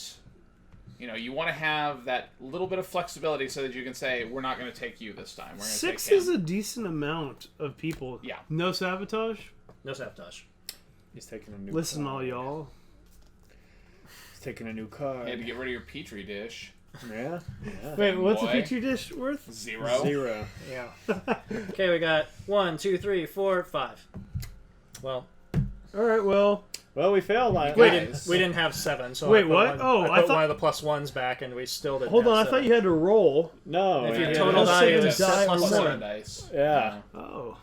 you want to have that little bit of flexibility so that you can say, we're not going to take you this time. We're going to take 6 him. is a decent amount of people. Yeah. No sabotage? No sabotage. He's taking a new Listen, card. all y'all. He's taking a new card. You had to get rid of your petri dish. Yeah. Wait, what's a Boy. petri dish worth? 0. 0. Yeah. Okay, we got 1, 2, 3, 4, 5. Well, All right, well, Well, we failed on we Guys. didn't have 7, so Wait, I put what? One, Oh, I I put thought- one of the plus 1s back, and we still didn't. hold have on. I 7. thought you had to roll. No. If your yeah. total Plus value seven is die plus or more. 7 dice. Yeah. Oh.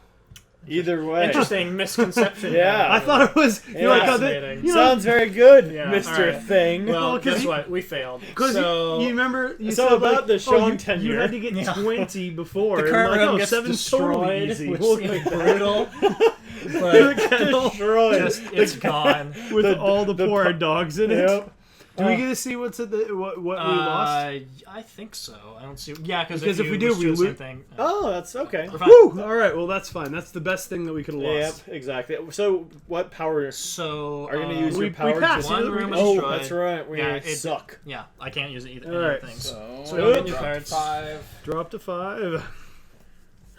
Either way. Interesting misconception. Yeah. I thought it was. You're like, oh, Fascinating. you know, Sounds very good, Yeah, Mr. alright. Thing. Well, Well, 'cause guess you- what? We failed. because So you remember you So said about like, the Sean you tenure. had to get Yeah. 20 before. the and current like, room oh, gets 7's totally destroyed, easy. which We'll seems go brutal. But Destroyed. it's gone. with the- all the poor dogs in it. Yep. Do we get to see what's at the what we lost? I think so. I don't see. Yeah, because Because if if we you do, do we the same lose- thing. Oh, that's okay. We're fine. Woo! All right, well that's fine. That's the best thing that we could have Yep, lost. exactly. So, what power So are you going to use we your power? passed. One You- room is Oh, destroyed. that's right. We Yeah, it- suck. Yeah, I can't use either All right. any things. So, So we don't get new drop cards. 5. Drop to 5.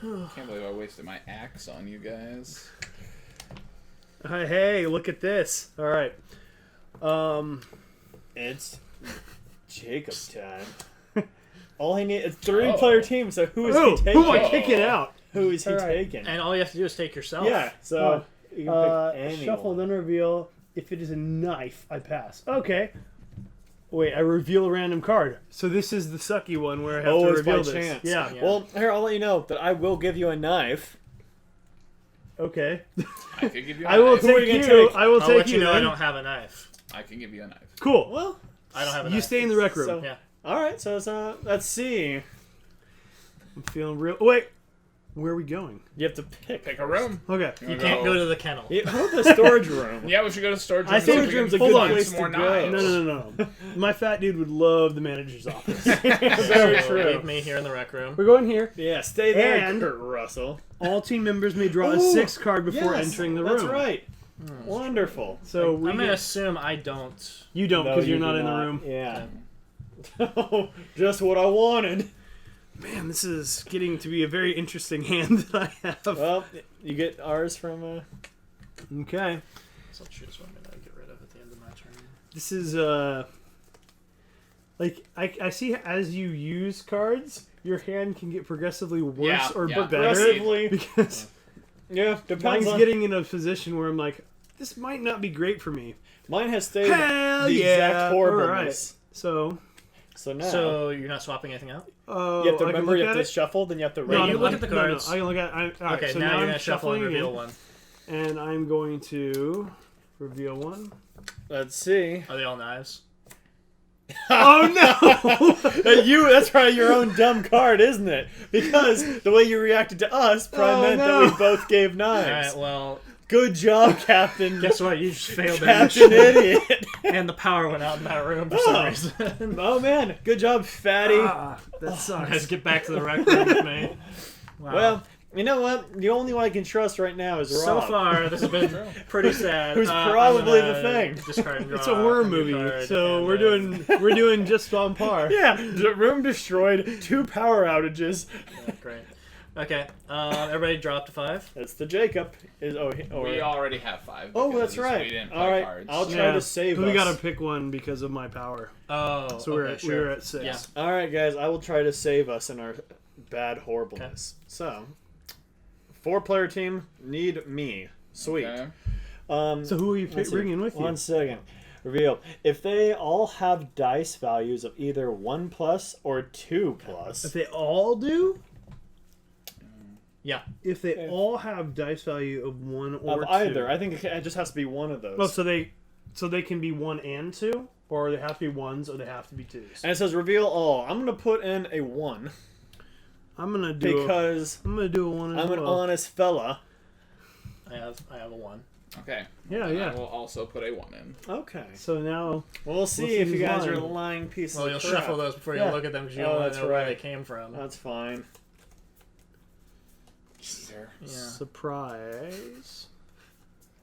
Can't believe I wasted my axe on you guys. Hey, look at this. All right. It's Jacob time. All he needs is 3-player team. So who is he taking? Who am I kicking out? Who is he All right. taking? And all you have to do is take yourself. Yeah. So you can pick anyone. Shuffle, then reveal. If it is a knife, I pass. Okay. Wait, I reveal a random card. So this is the sucky one where I have to it's reveal by this. chance. Yeah. Well, here, I'll let you know that I will give you a knife. Okay. I could give you a I will knife. Who are take you you. gonna take? I will I'll take let you know I then. don't have a knife. I can give you a knife. Cool. Well, I don't have a You knife. stay in the rec room. So- Yeah. all right. So it's, let's see. I'm feeling real. Wait. Where are we going? You have to pick. Pick a room. Okay. You can't go to the kennel. How about the storage room? Yeah, we should go to storage room. I think so we storage room's can a good find place some more to go. knives. No. My fat dude would love the manager's office. Very So true. Leave me here in the rec room. We're going here. Yeah, stay there, And- Kurt Russell. All team members may draw a Ooh, 6 card before Yes, entering the room. That's right. Wonderful. So I'm we gonna get, assume I don't. you don't No, because you're you not do in the room. Yeah. Just what I wanted. Man, this is getting to be a very interesting hand that I have. Well, you get ours from. Okay. So I'll choose one that I get rid of at the end of my turn. This is like I see as you use cards, your hand can get progressively worse Yeah, or yeah. better Progressively. because Yeah, depends mine's on. getting in a position where I'm like, this might not be great for me. Mine has stayed Hell the yeah! exact horribleness. Alright. So, So now. So you're not swapping anything out? you have to I can remember look you have at to it? shuffle, then you have to No, you rate look it. at the no, cards. I can look at. Alright, Okay, so now you're I'm gonna shuffle and shuffling reveal again, one. and I'm going to reveal one. Let's see. Are they all knives? Oh no! That's probably your own dumb card, isn't it? Because the way you reacted to us probably meant that we both gave knives. Alright, well, Good job, Captain. guess what? You just failed it. Captain Idiot. And the power went out in that room for some Oh. reason. Oh man, good job, Fatty. That Guys, sucks. get back to the rec room with me. Wow. Well, you know what? The only one I can trust right now is Rob. so far, this has been pretty sad. Who's I'm probably gonna the thing. discard and It's a draw horror new movie, card so and, we're doing just on par. Yeah, the room destroyed, 2 power outages. Yeah, great. Okay, everybody drop to 5. That's the Jacob. We already have 5. Oh, because that's right. We didn't play All right, cards. I'll try to save We us. gotta pick one because of my power. Oh, So okay, we're at 6. Yeah. All right, guys, I will try to save us in our bad horribleness. So, 4-player team need me. Sweet. Okay. So who are you Let's see. bringing with you? 1 second. Reveal. If they all have dice values of either 1+ or 2+. If they all do? Yeah. If they all have dice value of 1 or Of 2. either. I think it just has to be one of those. Oh, so they can be 1 and 2? Or they have to be 1s or they have to be 2s? And it says reveal all. I'm going to put in a 1 I'm gonna do because I'm gonna do a 1 as I'm an well. honest fella. I have a 1. Okay. Yeah, And yeah. I will also put a 1 in. Okay. So now We'll see see if you who's guys are lying. lying pieces Well, of you'll crap. shuffle those before you Yeah. look at them because you Oh, don't want that's to know where right. they came from. That's fine. Cheater. Yeah. surprise.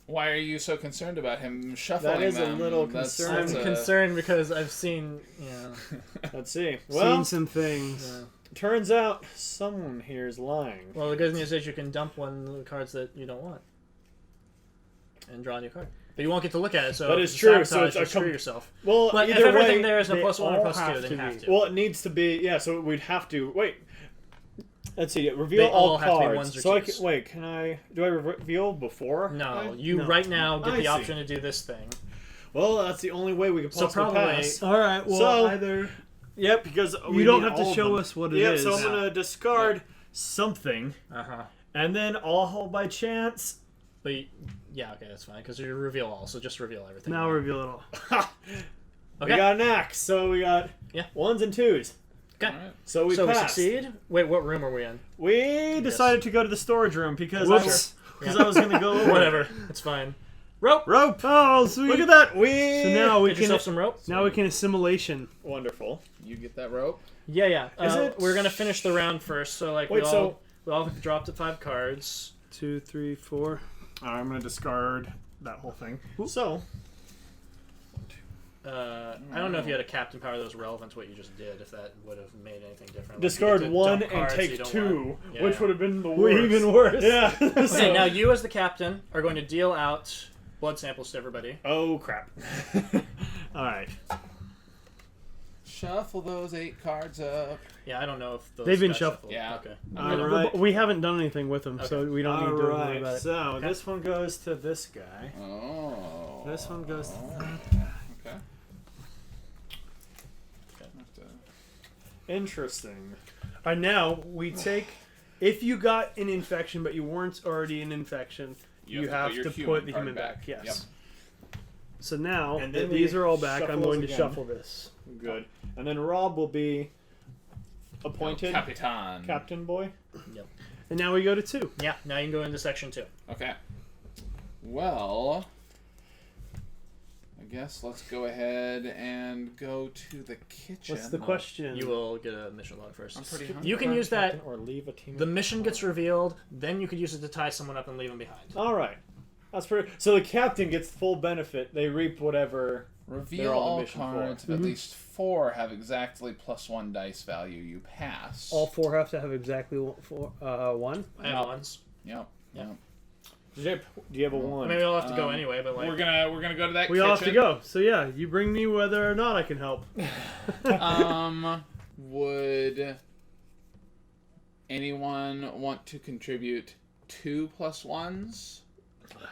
Why are you so concerned about him shuffling That is a them? little That's concerning. I'm a- concerned because I've seen, Let's see. Seen Well, some things. yeah. turns out someone here is lying. Well, the good news is you can dump one of the cards that you don't want and draw a new card. But you won't get to look at it, so But if it's you true, sabotage, so it's you a screw yourself. Well, But if either everything way, there is a they +1 or all +2, have then to you have be. to. well, it needs to be. Yeah, so we'd have to wait. Let's see. Reveal They all all have to be cards. ones or So I twos. can wait. Can I? Do I reveal before? No, you No. right now get I the see. option to do this thing. Well, that's the only way we could So possibly probably- pass. All right. Well, So- either Yep, because you don't have to show us what it is. So I'm gonna discard something, Uh-huh. and then all by chance. But yeah, okay, that's fine because you reveal all, so just reveal everything. Now reveal it all. We Okay. got an axe, so we got Yeah. 1s and 2s. Okay. Alright. So we So we passed. succeed. Wait, what room are we in? We decided to go to the storage room because Whoops. I was gonna go over. Whatever, it's fine. Rope. Rope. Oh, sweet. Look at that. We. So now we Get can yourself some rope. now we can assimilation. Wonderful. You get that rope? Yeah, yeah. Is it- We're gonna finish the round first, so like Wait, so- we all dropped at 5 cards. 2, 3, 4. I'm gonna discard that whole thing. So. I don't know if you had a captain power that was relevant to what you just did. If that would have made anything different. Like, Discard you get to 1 dump and cards you take don't 2, want. Yeah, which yeah. would have been the worst. Even worse. Yeah. Okay, now you as the captain are going to deal out blood samples to everybody. Oh crap. All right. Shuffle those 8 cards up. Yeah, I don't know if those They've been got shuffled. Yeah. Okay. All right. We haven't done anything with them, so we don't need to worry about it. So this one goes to this guy. Oh. This one goes to Okay. Interesting. All right, now we take. If you got an infection, but you weren't already an infection, you have to put the human back. Yes. Yep. So now And that then these we are all back, shuffle I'm going to again. shuffle this. Good. And then Rob will be appointed Capitan. captain boy. And now we go to 2. Yeah, now you can go into section 2. Okay. Well, I guess let's go ahead and go to the kitchen. What's the question? You will get a mission log first. I'm pretty hungry. You can use that. Captain or leave a team. The mission gets revealed, then you could use it to tie someone up and leave them behind. All right. That's pretty. So the captain gets full benefit. They reap whatever. Reveal They're on the all mission cards for. of at least 4 have exactly +1 dice value. You pass. All 4 have to have exactly 1. I have ones. Yep. Yeah. Zip, do you have a one? Maybe I'll have to go anyway, but like We're gonna go to that We kitchen. all have to go. So yeah, you bring me whether or not I can help. Would anyone want to contribute 2 +1s?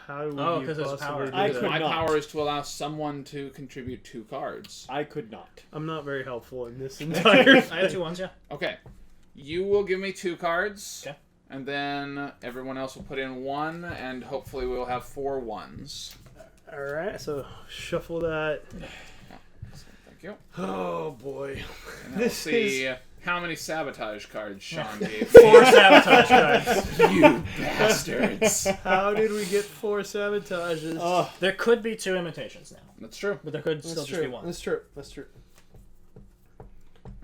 How would Oh, you 'cause it's possibly power. do I that? could My not. power is to allow someone to contribute 2 cards. I could not. I'm not very helpful in this entire I have 2 ones, yeah. Okay. You will give me 2 cards. Okay. And then everyone else will put in 1, and hopefully we'll have 4 1s. All right, so shuffle that. Thank you. Oh boy. And then we'll see how many sabotage cards Sean gave 4 sabotage cards. you bastards. How did we get 4 sabotages? There could be 2 imitations now, That's true. but there could still That's just be true. 1. That's true. That's true.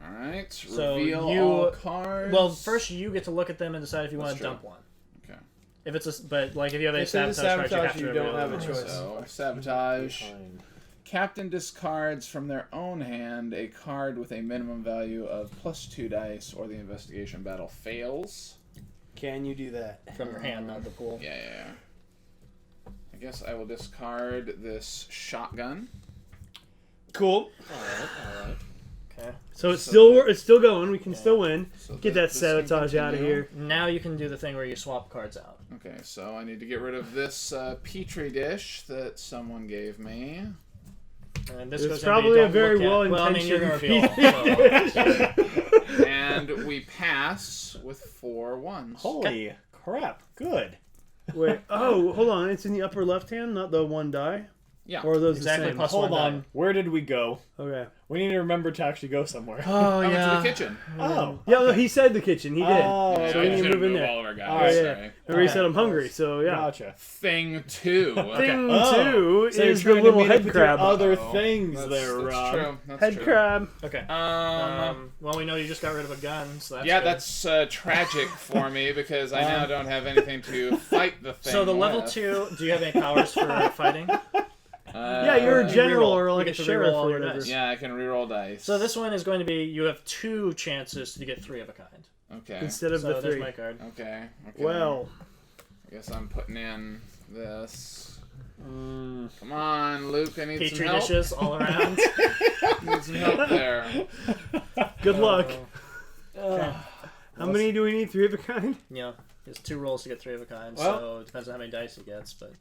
Alright, So reveal you- all cards. Well, first you get to look at them and decide if you want That's to true. dump one. Okay. If it's but like if you have a If it's a sabotage card, you have sabotage, to you don't reveal have a it. choice. So, sabotage. Captain discards from their own hand a card with a minimum value of +2 dice, or the investigation battle fails. Can you do that? From your hand, not the pool. Yeah. I guess I will discard this shotgun. Cool. Alright. Okay. So it's So still going. We can still win. So Get that this can sabotage out of continue. here. Now you can do the thing where you swap cards out. Okay, so I need to get rid of this petri dish that someone gave me. And this It's goes probably a in, but you very don't look at. Well, I mean, you're gonna well-intentioned reveal. So. And we pass with 4 1s. Holy crap! Good. Wait. Oh, hold on. It's in the upper left hand, not the 1 die. Yeah. Or are those Exactly, the same? plus Hold 1 on. die. Where did we go? Okay. We need to remember to actually go somewhere. Oh I went to the kitchen. Oh. Yeah, no, he said the kitchen. He did. Oh, Yeah, so I we need to should've move in moved there. all of our guys. Alright, yeah. Sorry. Remember he said I'm hungry, so yeah. Gotcha. Thing 2. Thing Oh. 2 So you're is the trying to little meet up head with your crab. other Oh, things that's, there, that's Rob. true. That's Head true. crab. Okay. Um, Well, we know you just got rid of a gun, so that's yeah, good. that's tragic for me because I now don't have anything to fight the thing. So the level with. 2, do you have any powers for fighting? Yeah, you're a You general reroll. or like You a get to sheriff reroll all or your whatever. dice. Yeah, I can reroll dice. So this one is going to be you have 2 chances to get 3 of a kind. Okay. Instead of So the there's 3. my card. Okay. Well, I guess I'm putting in this. Come on, Luke. I need some Petri help. dishes all around. Need some help there. good luck. Okay. How many do we need? 3 of a kind? Yeah, there's 2 rolls to get 3 of a kind, Well- so it depends on how many dice he gets, but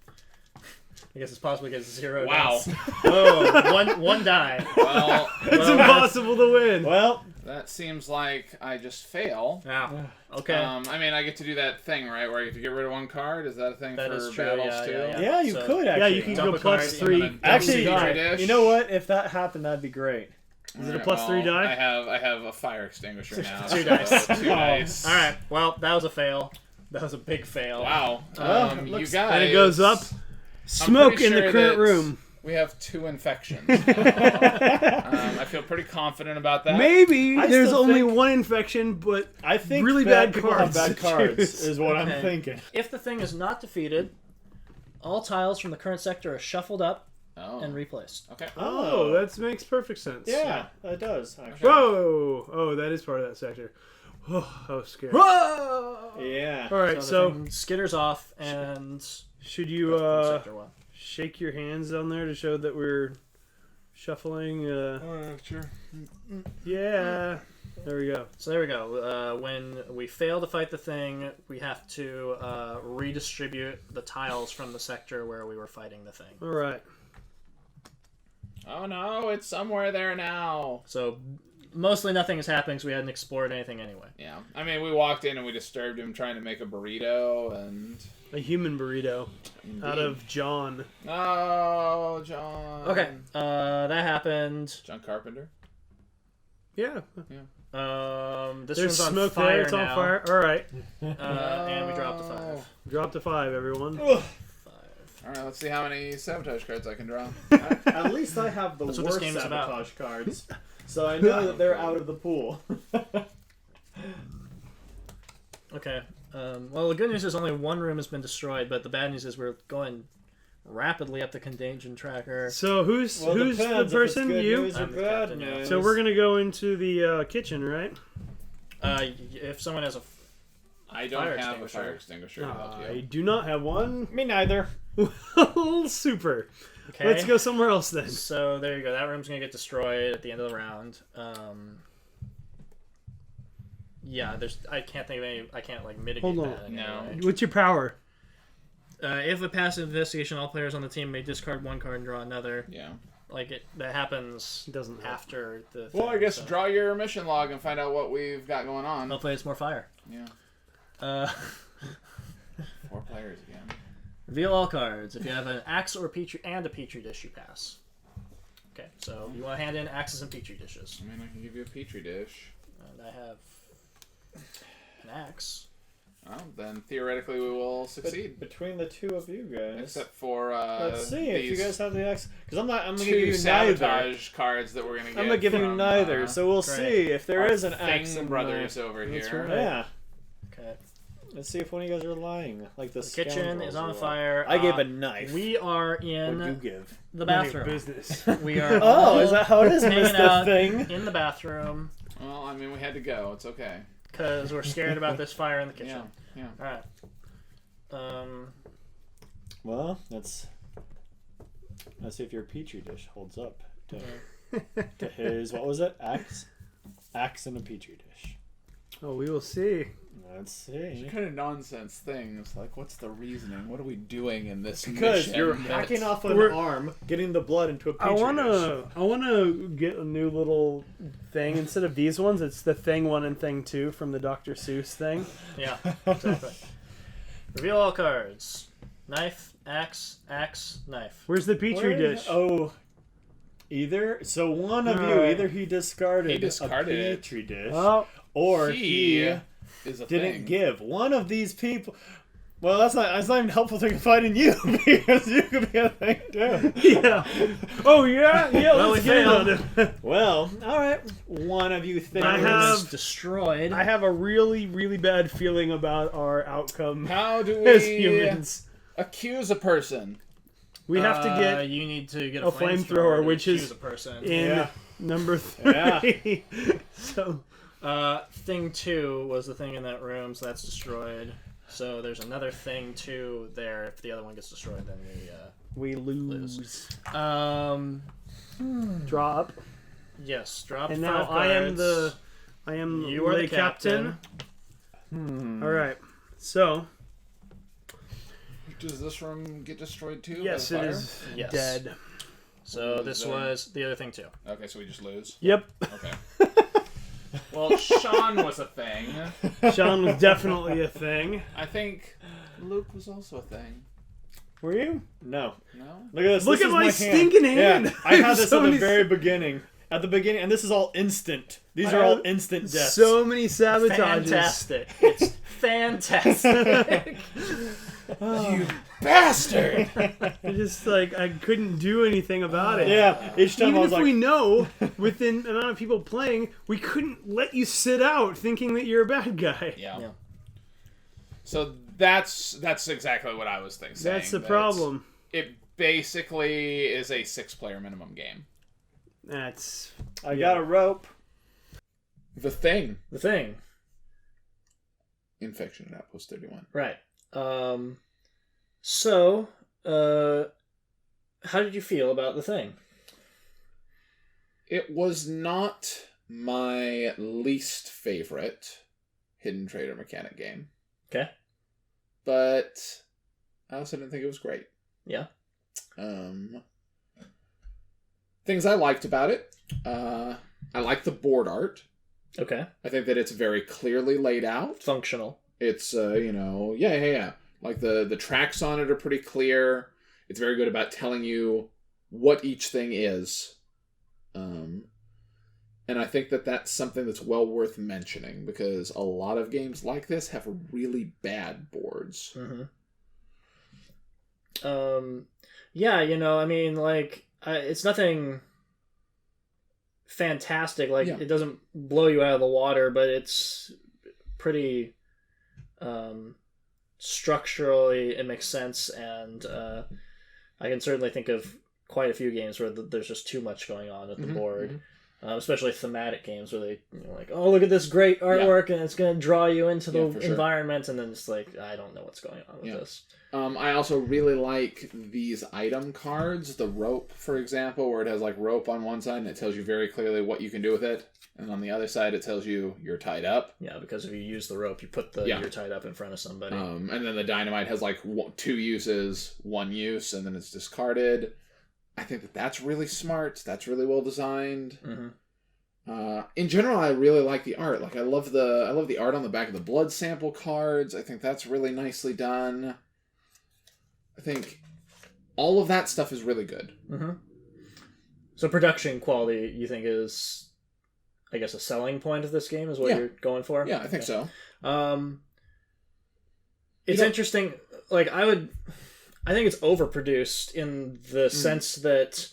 I guess it's possible he gets 0 Wow. dice. Oh, one die. Well, It's impossible to win. Well, that seems like I just fail. Yeah. Okay. I mean, I get to do that thing, right, where I get to get rid of 1 card. Is that a thing That for is true, battles yeah, too? yeah. yeah, you So- could actually. Yeah, you can Dump go a card plus in 3. and then Actually, double die. dish. You know what? If that happened, that'd be great. Is it a plus 3 die? I have a fire extinguisher now. 2 so dice. 2 dice. All right. Well, that was a fail. That was a big fail. Wow. Well, You looks- guys. And it goes up. Smoke in the sure current that room. We have 2 infections. I feel pretty confident about that. Maybe I there's still only think- 1 infection, but I think really bad bad people cards have to bad cards, choose. is what I'm Okay. thinking. If the thing is not defeated, all tiles from the current sector are shuffled up Oh. and replaced. Okay. oh, that makes perfect sense. Yeah, that does, actually. Whoa! Oh, that is part of that sector. Oh, I was scared. Whoa! Yeah. All right, So, so the thing skitters off and should you sector 1. shake your hands on there to show that we're shuffling? Sure. Yeah. There we go. So there we go. When we fail to fight the thing, we have to redistribute the tiles from the sector where we were fighting the thing. All right. Oh no, it's somewhere there now. So mostly nothing is happening, so we hadn't explored anything anyway. Yeah. I mean, we walked in and we disturbed him trying to make a burrito and... A human burrito. Indeed. Out of John. Oh, John. Okay, that happened. John Carpenter. Yeah. This There's one's on smoke fire there. It's now. on fire. All right. And we dropped a 5. Drop to 5, everyone. 5. All right, let's see how many sabotage cards I can draw. At least I have the That's what this worst game is about. sabotage cards, so I know that they're out of the pool. Okay. Well, the good news is only one room has been destroyed, but the bad news is we're going rapidly up the contagion tracker. So who's the depends if it's person? good You? news or I'm the bad captain, yeah. news. So we're gonna go into the kitchen, right? If someone has a I don't Fire have a extinguisher. fire extinguisher to help I you. do not have one. Me neither. Well, super. okay. Let's go somewhere else then. So there you go. That room's gonna get destroyed at the end of the round. Yeah, I can't think of any. I can't mitigate Hold on. that. In No. any way. What's your power? If a passive investigation, all players on the team may discard one card and draw another. Yeah. That happens It doesn't help. after the. Well, I thing, guess so. draw your mission log and find out what we've got going on. Hopefully, it's more fire. Yeah. 4 players again. Reveal all cards. If you have an axe or a petri dish, you pass. Okay, so you want to hand in axes and petri dishes. I mean, I can give you a petri dish. And I have an axe. Well, then theoretically we will succeed. Between the two of you guys. Except for Let's see if you these guys have the X. Because I'm gonna give 2 you neither. sabotage cards that we're gonna get. I'm gonna give you from, neither. So we'll great. see if there our is an Thing X in brothers over That's here. right. Yeah. Okay. Let's see if one of you guys are lying. Like the The kitchen is on scoundrels are. fire. I gave a knife. We are What'd you in give? the None of your bathroom. business. We are Oh, all is that how it is? hanging Mr. out Thing. in the bathroom Well, I mean, we had to go. It's okay. because we're scared about this fire in the kitchen. Yeah. All right. Well, let's see if your petri dish holds up to his. What was it? Axe in a petri dish. Oh, we will see. Let's see. What kind of nonsense things? Like, what's the reason? What are we doing in this Because mission? you're That's- hacking off an We're- arm, getting the blood into a petri I dish. wanna get a new little thing instead of these ones. It's the Thing 1 and Thing 2 from the Dr. Seuss thing. Yeah, exactly. Reveal all cards. Knife, axe, knife. Where's the petri Where- dish? Oh, either so one of you Alright. either he discarded He discarded a it. petri dish, Oh, or He he is a didn't thing. give one of these people. Well, that's not even helpful to confiding you because you could be a thing too. yeah. Oh, yeah? Yeah, Well, let's we get failed. on it. Well, all right, one of you things. I Room have- is destroyed. I have a really, really bad feeling about our outcome How do as we humans. accuse a person? We have to get You need to get a a flamethrower, flamethrower, which which is a person. in Yeah. number 3. So, Thing 2 was the thing in that room, so that's destroyed. So there's another thing 2 there. If the other one gets destroyed, then we lose. we Draw up. yes, drop And 5 now cards. I am You are the captain. All right. So, Does this room get destroyed too? yes, by it the fire? is Yes. dead. So Lose this then. was the other thing 2. Okay, so we just lose. Yep. Okay. Well, Sean was a thing. Sean was definitely a thing. I think Luke was also a thing. Were you? No. No? Look at this. Look This at is my hand. stinking hand. Yeah, I had have this so at the many- very beginning. At the beginning, and this is all instant. These I are all have instant deaths. So many sabotages. Fantastic! It's fantastic. You bastard! It's just like I couldn't do anything about it. Yeah, each time Even I was if like, we know within the amount of people playing, we couldn't let you sit out thinking that you're a bad guy. Yeah. Yeah. So that's exactly what I was thinking. That's the problem. It basically is a 6-player minimum game. That's I got a rope. The Thing. The thing, Infection at Outpost 31. right? So, how did you feel about the thing? It was not my least favorite hidden trader mechanic game, Okay. but I also didn't think it was great. Yeah. Things I liked about it. I like the board art. Okay. I think that it's very clearly laid out. Functional. It's, yeah. Like the tracks on it are pretty clear. It's very good about telling you what each thing is. And I think that that's something that's well worth mentioning because a lot of games like this have really bad boards. Yeah, I mean, like, it's nothing fantastic. Like, It doesn't blow you out of the water, but it's pretty structurally, it makes sense, and I can certainly think of quite a few games where there's just too much going on with the board. Especially thematic games where they, like, oh, look at this great artwork, and it's going to draw you into the environment, and then it's like, I don't know what's going on with this. I also really like these item cards. The rope, for example, where it has, like, rope on one side, and it tells you very clearly what you can do with it. And on the other side, it tells you you're tied up. Yeah, because if you use the rope, you put the you're tied up in front of somebody. And then the dynamite has, like, 2 uses, 1 use, and then it's discarded. I think that that's really smart. That's really well designed. In general, I really like the art. Like, I love the art on the back of the blood sample cards. I think that's really nicely done. I think all of that stuff is really good. So production quality, you think, is, I guess, a selling point of this game is what you're going for? Yeah, I think so. It's interesting. Like, I think it's overproduced in the sense that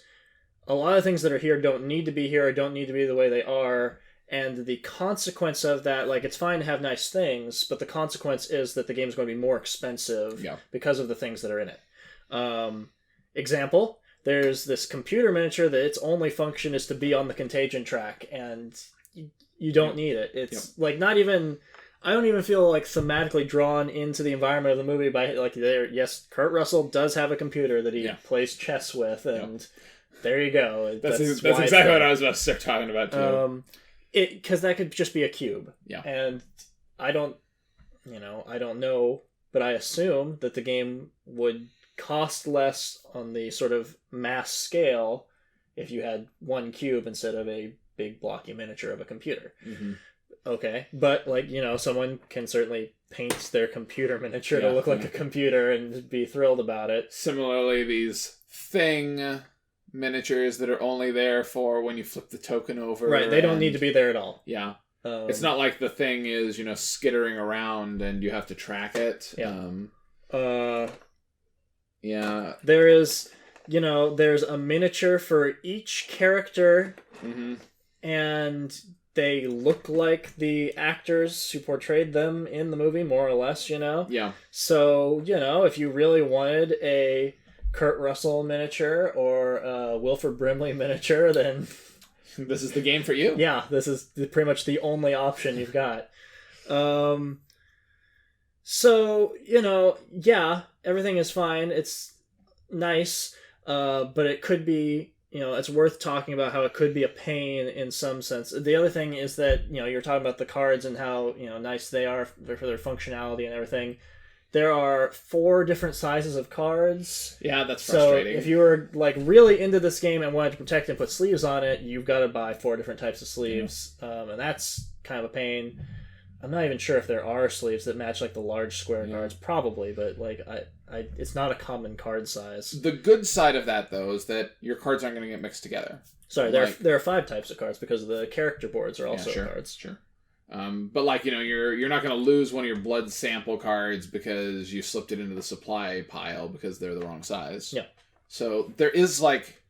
a lot of things that are here don't need to be here or don't need to be the way they are, and the consequence of that, like, it's fine to have nice things, but the consequence is that the game is going to be more expensive because of the things that are in it. Example, there's this computer miniature that its only function is to be on the contagion track, and you don't need it. It's like not even... I don't even feel like thematically drawn into the environment of the movie by, like, yes, Kurt Russell does have a computer that he plays chess with, and there you go. That's exactly what I was about to start talking about too. Because that could just be a cube. Yeah. And I don't know, but I assume that the game would cost less on the sort of mass scale if you had one cube instead of a big blocky miniature of a computer. Okay, but, like, someone can certainly paint their computer miniature to look like a computer and be thrilled about it. Similarly, these thing miniatures that are only there for when you flip the token over. Right, they don't need to be there at all. Yeah. It's not like the thing is, skittering around and you have to track it. Yeah. There is, there's a miniature for each character, and... they look like the actors who portrayed them in the movie, more or less, Yeah. So, if you really wanted a Kurt Russell miniature or a Wilford Brimley miniature, then... this is the game for you. Yeah, this is pretty much the only option you've got. So, everything is fine. It's nice, but it could be... it's worth talking about how it could be a pain in some sense. The other thing is that, you're talking about the cards and how, nice they are for their functionality and everything. There are 4 different sizes of cards. Yeah, that's frustrating. So if you were, like, really into this game and wanted to protect and put sleeves on it, you've got to buy 4 different types of sleeves. And that's kind of a pain. I'm not even sure if there are sleeves that match, like, the large square cards. Probably, but, like, it's not a common card size. The good side of that, though, is that your cards aren't going to get mixed together. Sorry, there are 5 types of cards because the character boards are also cards. Sure. But, like, you're not going to lose one of your blood sample cards because you slipped it into the supply pile because they're the wrong size. Yeah. So there is, like,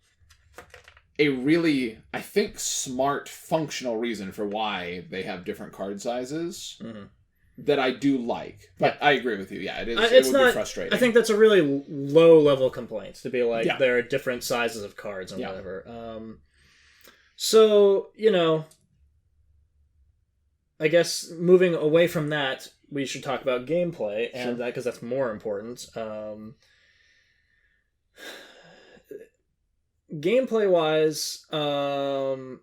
a really, I think, smart, functional reason for why they have different card sizes that I do like. But I agree with you. Yeah, it would be frustrating. I think that's a really low-level complaint, to be like, there are different sizes of cards and whatever. So, I guess moving away from that, we should talk about gameplay, and that because that's more important. Gameplay-wise, I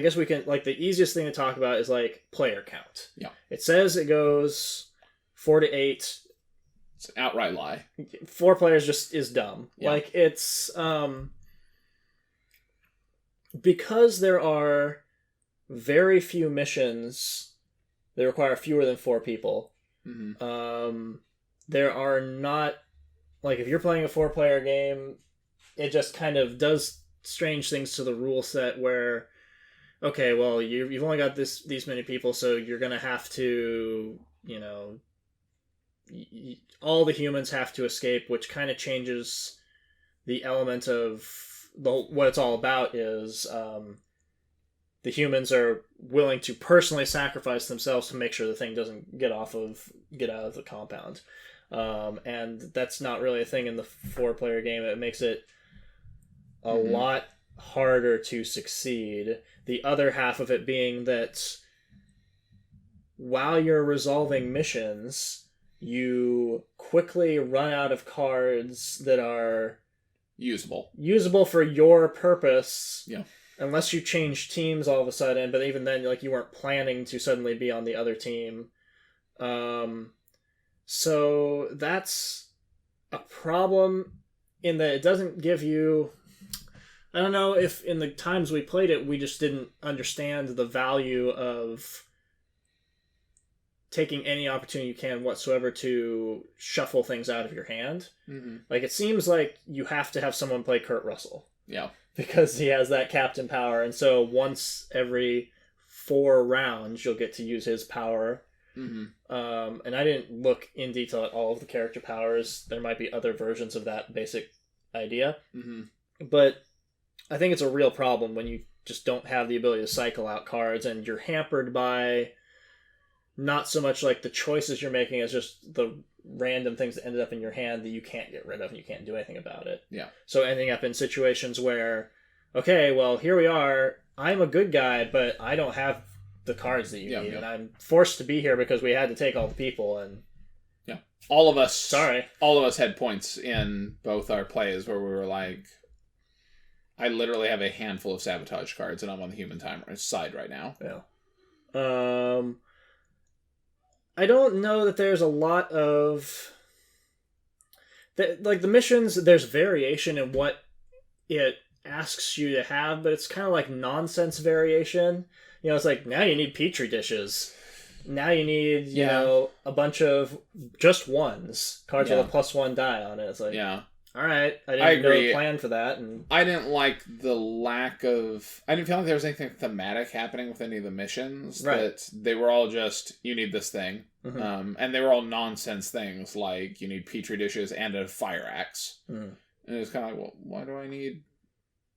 guess we can, like, the easiest thing to talk about is, like, player count. Yeah. It says it goes 4 to 8. It's an outright lie. 4 players just is dumb. Yeah. Like, it's, because there are very few missions that require fewer than 4 people, there are not, like, if you're playing a 4-player game, it just kind of does strange things to the rule set where, okay, well, you've only got these many people, so you're going to have to, you know, all the humans have to escape, which kind of changes the element of what it's all about is the humans are willing to personally sacrifice themselves to make sure the thing doesn't get out of the compound. And that's not really a thing in the 4-player game. It makes it a lot harder to succeed. The other half of it being that while you're resolving missions, you quickly run out of cards that are usable for your purpose. Yeah. Unless you change teams all of a sudden, but even then, like, you weren't planning to suddenly be on the other team. So that's a problem in that it doesn't give you... I don't know if in the times we played it, we just didn't understand the value of taking any opportunity you can whatsoever to shuffle things out of your hand. Like, it seems like you have to have someone play Kurt Russell. Yeah. Because he has that captain power, and so once every 4 rounds, you'll get to use his power. And I didn't look in detail at all of the character powers. There might be other versions of that basic idea. But I think it's a real problem when you just don't have the ability to cycle out cards, and you're hampered by not so much like the choices you're making as just the random things that ended up in your hand that you can't get rid of and you can't do anything about it. Yeah. So ending up in situations where, okay, well, here we are. I'm a good guy, but I don't have the cards that you need, and I'm forced to be here because we had to take all the people. And all of us had points in both our plays where we were like, I literally have a handful of sabotage cards, and I'm on the human timer side right now. Yeah. I don't know that there's a lot of... Like, the missions, there's variation in what it asks you to have, but it's kind of like nonsense variation. You know, it's like, now you need Petri dishes. Now you need, you know, a bunch of just ones. Cards with a +1 die on it. It's like, all right, I didn't know the plan for that. And I didn't like the lack of... I didn't feel like there was anything thematic happening with any of the missions. Right. That they were all just, you need this thing. And they were all nonsense things, like you need Petri dishes and a fire axe. And it was kind of like, well, why do I need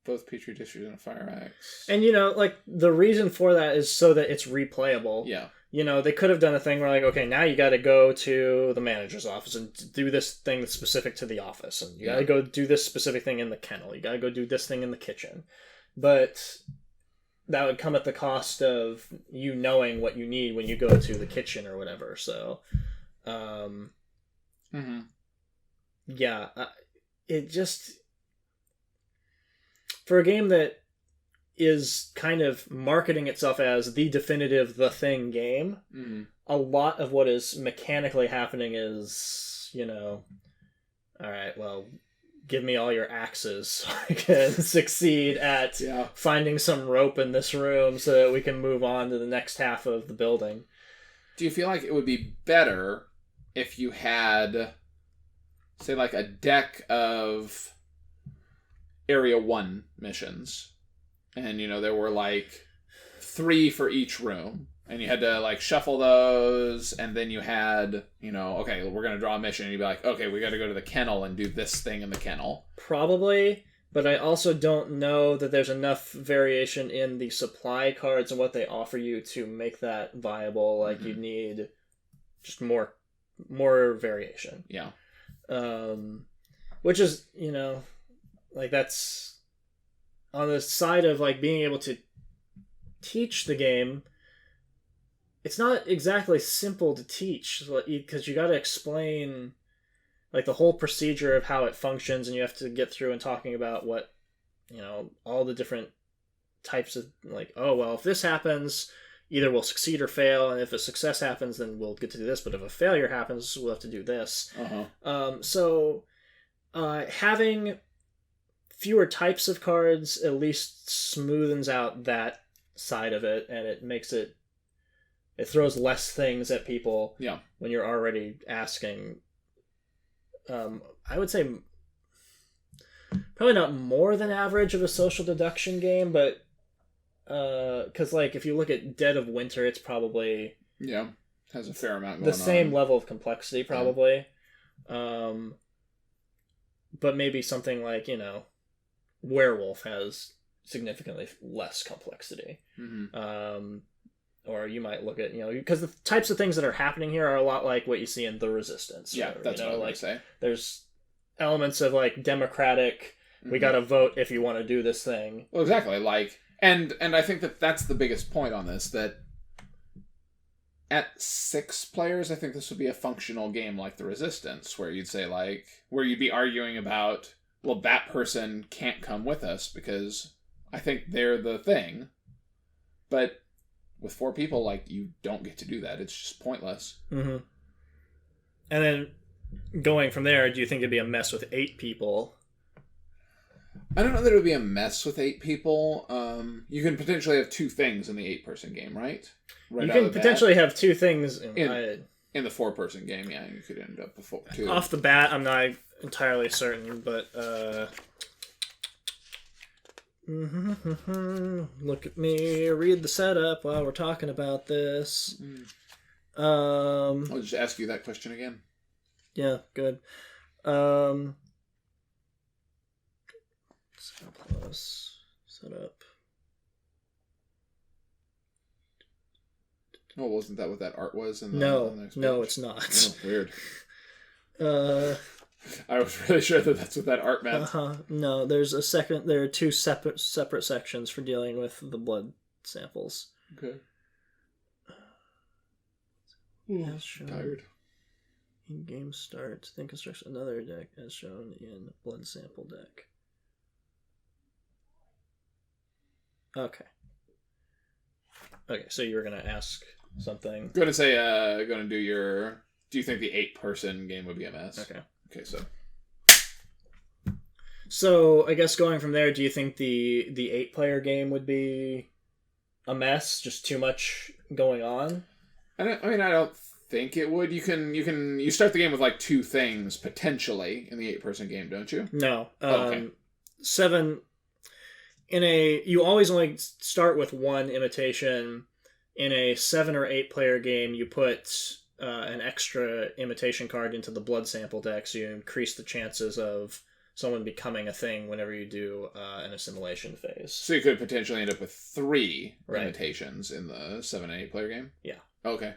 both Petri dishes and a fire axe? And, you know, like, the reason for that is so that it's replayable. Yeah. You know, they could have done a thing where, like, okay, now you got to go to the manager's office and do this thing that's specific to the office. And you got to go do this specific thing in the kennel. You got to go do this thing in the kitchen. But that would come at the cost of you knowing what you need when you go to the kitchen or whatever. So, it just... For a game that is kind of marketing itself as the definitive The Thing game, a lot of what is mechanically happening is, you know, all right, well, give me all your axes so I can succeed at finding some rope in this room so that we can move on to the next half of the building. Do you feel like it would be better if you had, say, like a deck of Area 1 missions, and, you know, there were like 3 for each room, and you had to, like, shuffle those, and then you had, you know, okay, we're going to draw a mission, and you'd be like, okay, we got to go to the kennel and do this thing in the kennel. Probably, but I also don't know that there's enough variation in the supply cards and what they offer you to make that viable. Like, you need just more variation. Yeah. Which is, you know... Like, that's on the side of, like, being able to teach the game. It's not exactly simple to teach, because you got to explain, like, the whole procedure of how it functions, and you have to get through and talking about what, you know, all the different types of, like, oh, well, if this happens, either we'll succeed or fail, and if a success happens, then we'll get to do this, but if a failure happens, we'll have to do this. Uh-huh. So, having fewer types of cards at least smoothens out that side of it, and it makes it throws less things at people when you're already asking. I would say probably not more than average of a social deduction game, but because like if you look at Dead of Winter, it's probably has a fair amount going the same on. level of complexity probably. But maybe something like, Werewolf has significantly less complexity. Or you might look at, because the types of things that are happening here are a lot like what you see in The Resistance. Yeah, that's what I would say. There's elements of like democratic, we gotta vote if you want to do this thing. Well, exactly. Like, and I think that's the biggest point on this, that at 6 players, I think this would be a functional game like The Resistance, where you'd say like, where you'd be arguing about, well, that person can't come with us because I think they're the thing. But with 4 people, like, you don't get to do that. It's just pointless. And then going from there, do you think it'd be a mess with 8 people? I don't know that it would be a mess with 8 people. You can potentially have 2 things in the 8-person game, right? You can potentially have 2 things in the 4-person game. Yeah, you could end up with 2. Off the bat, I'm not entirely certain, but look at me read the setup while we're talking about this. I'll just ask you that question again. Yeah, good. Setup. Oh, wasn't that what that art was? No, it's not. Oh, weird. I was really sure that's what that art meant. No, there are 2 separate sections for dealing with the blood samples. Okay. Tired. In game start, then construct another deck as shown in blood sample deck. Okay, so you were going to ask something. I'm going to say, do you think the 8-person game would be a mess? Okay, so I guess going from there, do you think the 8-player game would be a mess? Just too much going on? I don't think it would. You start the game with like 2 things potentially in the 8-person game, don't you? No. Okay. 7 you always only start with 1 imitation. In a 7 or 8-player game, you put an extra imitation card into the blood sample deck, so you increase the chances of someone becoming a thing whenever you do an assimilation phase. So you could potentially end up with 3 imitations in the 7 and 8-player game? Yeah. Okay.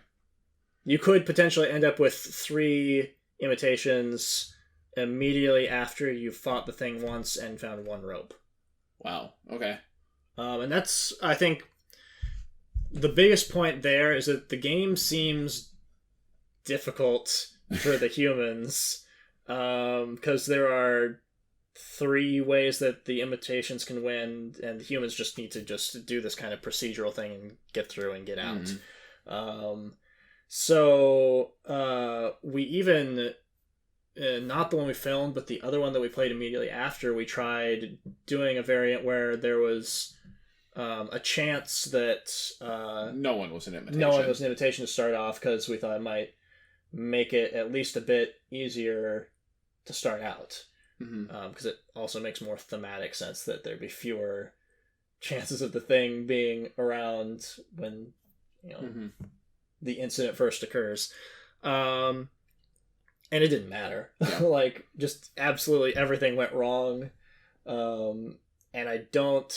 You could potentially end up with 3 imitations immediately after you've fought the thing once and found 1 rope. Wow. Okay. And that's, I think, the biggest point there is that the game seems difficult for the humans, because there are 3 ways that the imitations can win, and the humans just need to just do this kind of procedural thing and get through and get out. So we even, not the one we filmed, but the other one that we played immediately after, we tried doing a variant where there was a chance that no one was an imitation. No one was an imitation to start off, because we thought it might make it at least a bit easier to start out. Because it also makes more thematic sense that there'd be fewer chances of the thing being around when the incident first occurs. And it didn't matter. Like, just absolutely everything went wrong. And I don't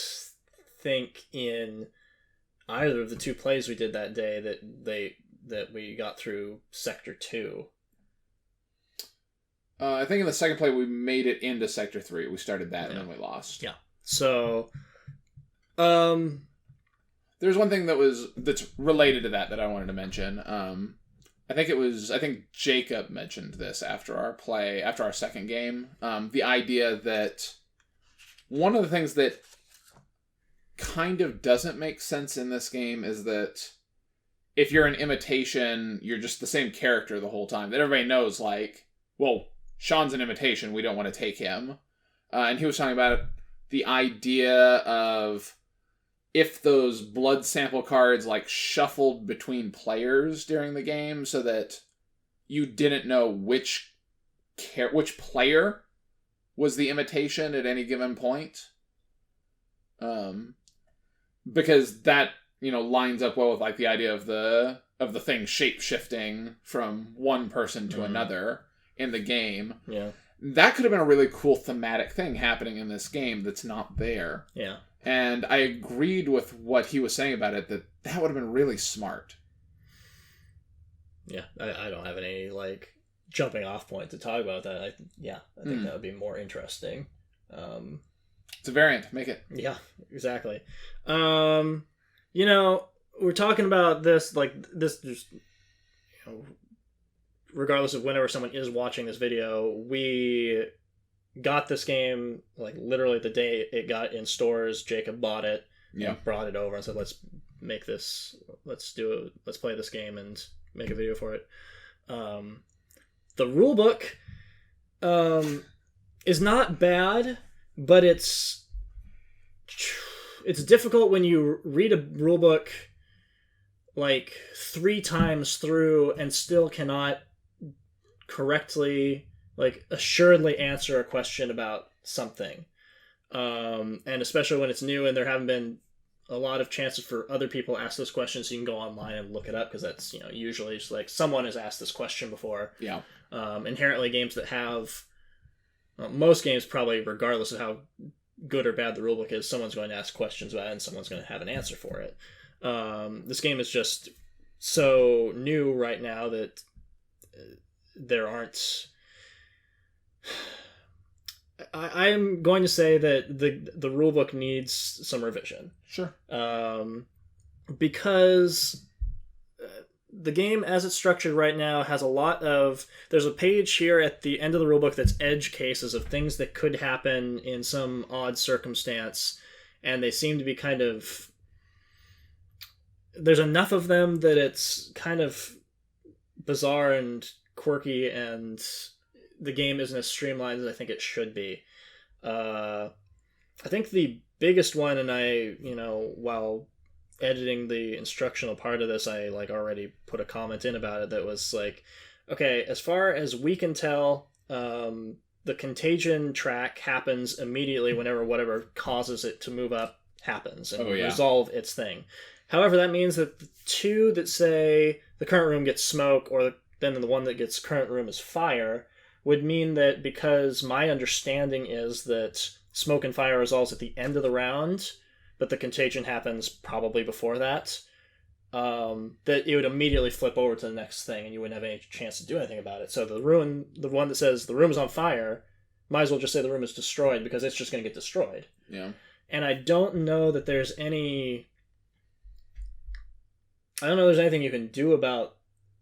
think in either of the 2 plays we did that day that we got through Sector 2. I think in the second play we made it into Sector 3. We started that and then we lost. Yeah. So, there's one thing that's related to that I wanted to mention. I think Jacob mentioned this after our second game. The idea that one of the things that kind of doesn't make sense in this game is that if you're an imitation, you're just the same character the whole time. That everybody knows, like, well, Sean's an imitation, we don't want to take him. And he was talking about the idea of if those blood sample cards like shuffled between players during the game so that you didn't know which player was the imitation at any given point. Because that, lines up well with like the idea of the thing shape-shifting from one person to another in the game. Yeah. That could have been a really cool thematic thing happening in this game that's not there. Yeah. And I agreed with what he was saying about it, that would have been really smart. Yeah, I don't have any, like, jumping off point to talk about that. I think that would be more interesting. It's a variant. Make it. Yeah, exactly. We're talking about this, like, this just, regardless of whenever someone is watching this video, we got this game, like, literally the day it got in stores. Jacob bought it, brought it over and said, let's play this game and make a video for it. The rulebook is not bad, but it's difficult when you read a rulebook like 3 times through and still cannot correctly, like, assuredly answer a question about something. And especially when it's new and there haven't been a lot of chances for other people to ask those questions, so you can go online and look it up, because that's, usually just like someone has asked this question before. Yeah. Inherently games that have... most games, probably, regardless of how good or bad the rulebook is, someone's going to ask questions about it and someone's going to have an answer for it. This game is just so new right now that there aren't... I'm going to say that the rulebook needs some revision. Sure. Because the game, as it's structured right now, has a lot of... There's a page here at the end of the rulebook that's edge cases of things that could happen in some odd circumstance, and they seem to be kind of... There's enough of them that it's kind of bizarre and quirky, and the game isn't as streamlined as I think it should be. I think the biggest one, and while editing the instructional part of this, I already put a comment in about it that was like, okay, as far as we can tell, the contagion track happens immediately whenever whatever causes it to move up happens and resolve its thing. However, that means that the 2 that say the current room gets smoke, or then the one that gets current room is fire, would mean that, because my understanding is that smoke and fire resolves at the end of the round, but the contagion happens probably before that, that it would immediately flip over to the next thing and you wouldn't have any chance to do anything about it. So the one that says the room is on fire, might as well just say the room is destroyed, because it's just going to get destroyed. Yeah. And I don't know that there's any... I don't know if there's anything you can do about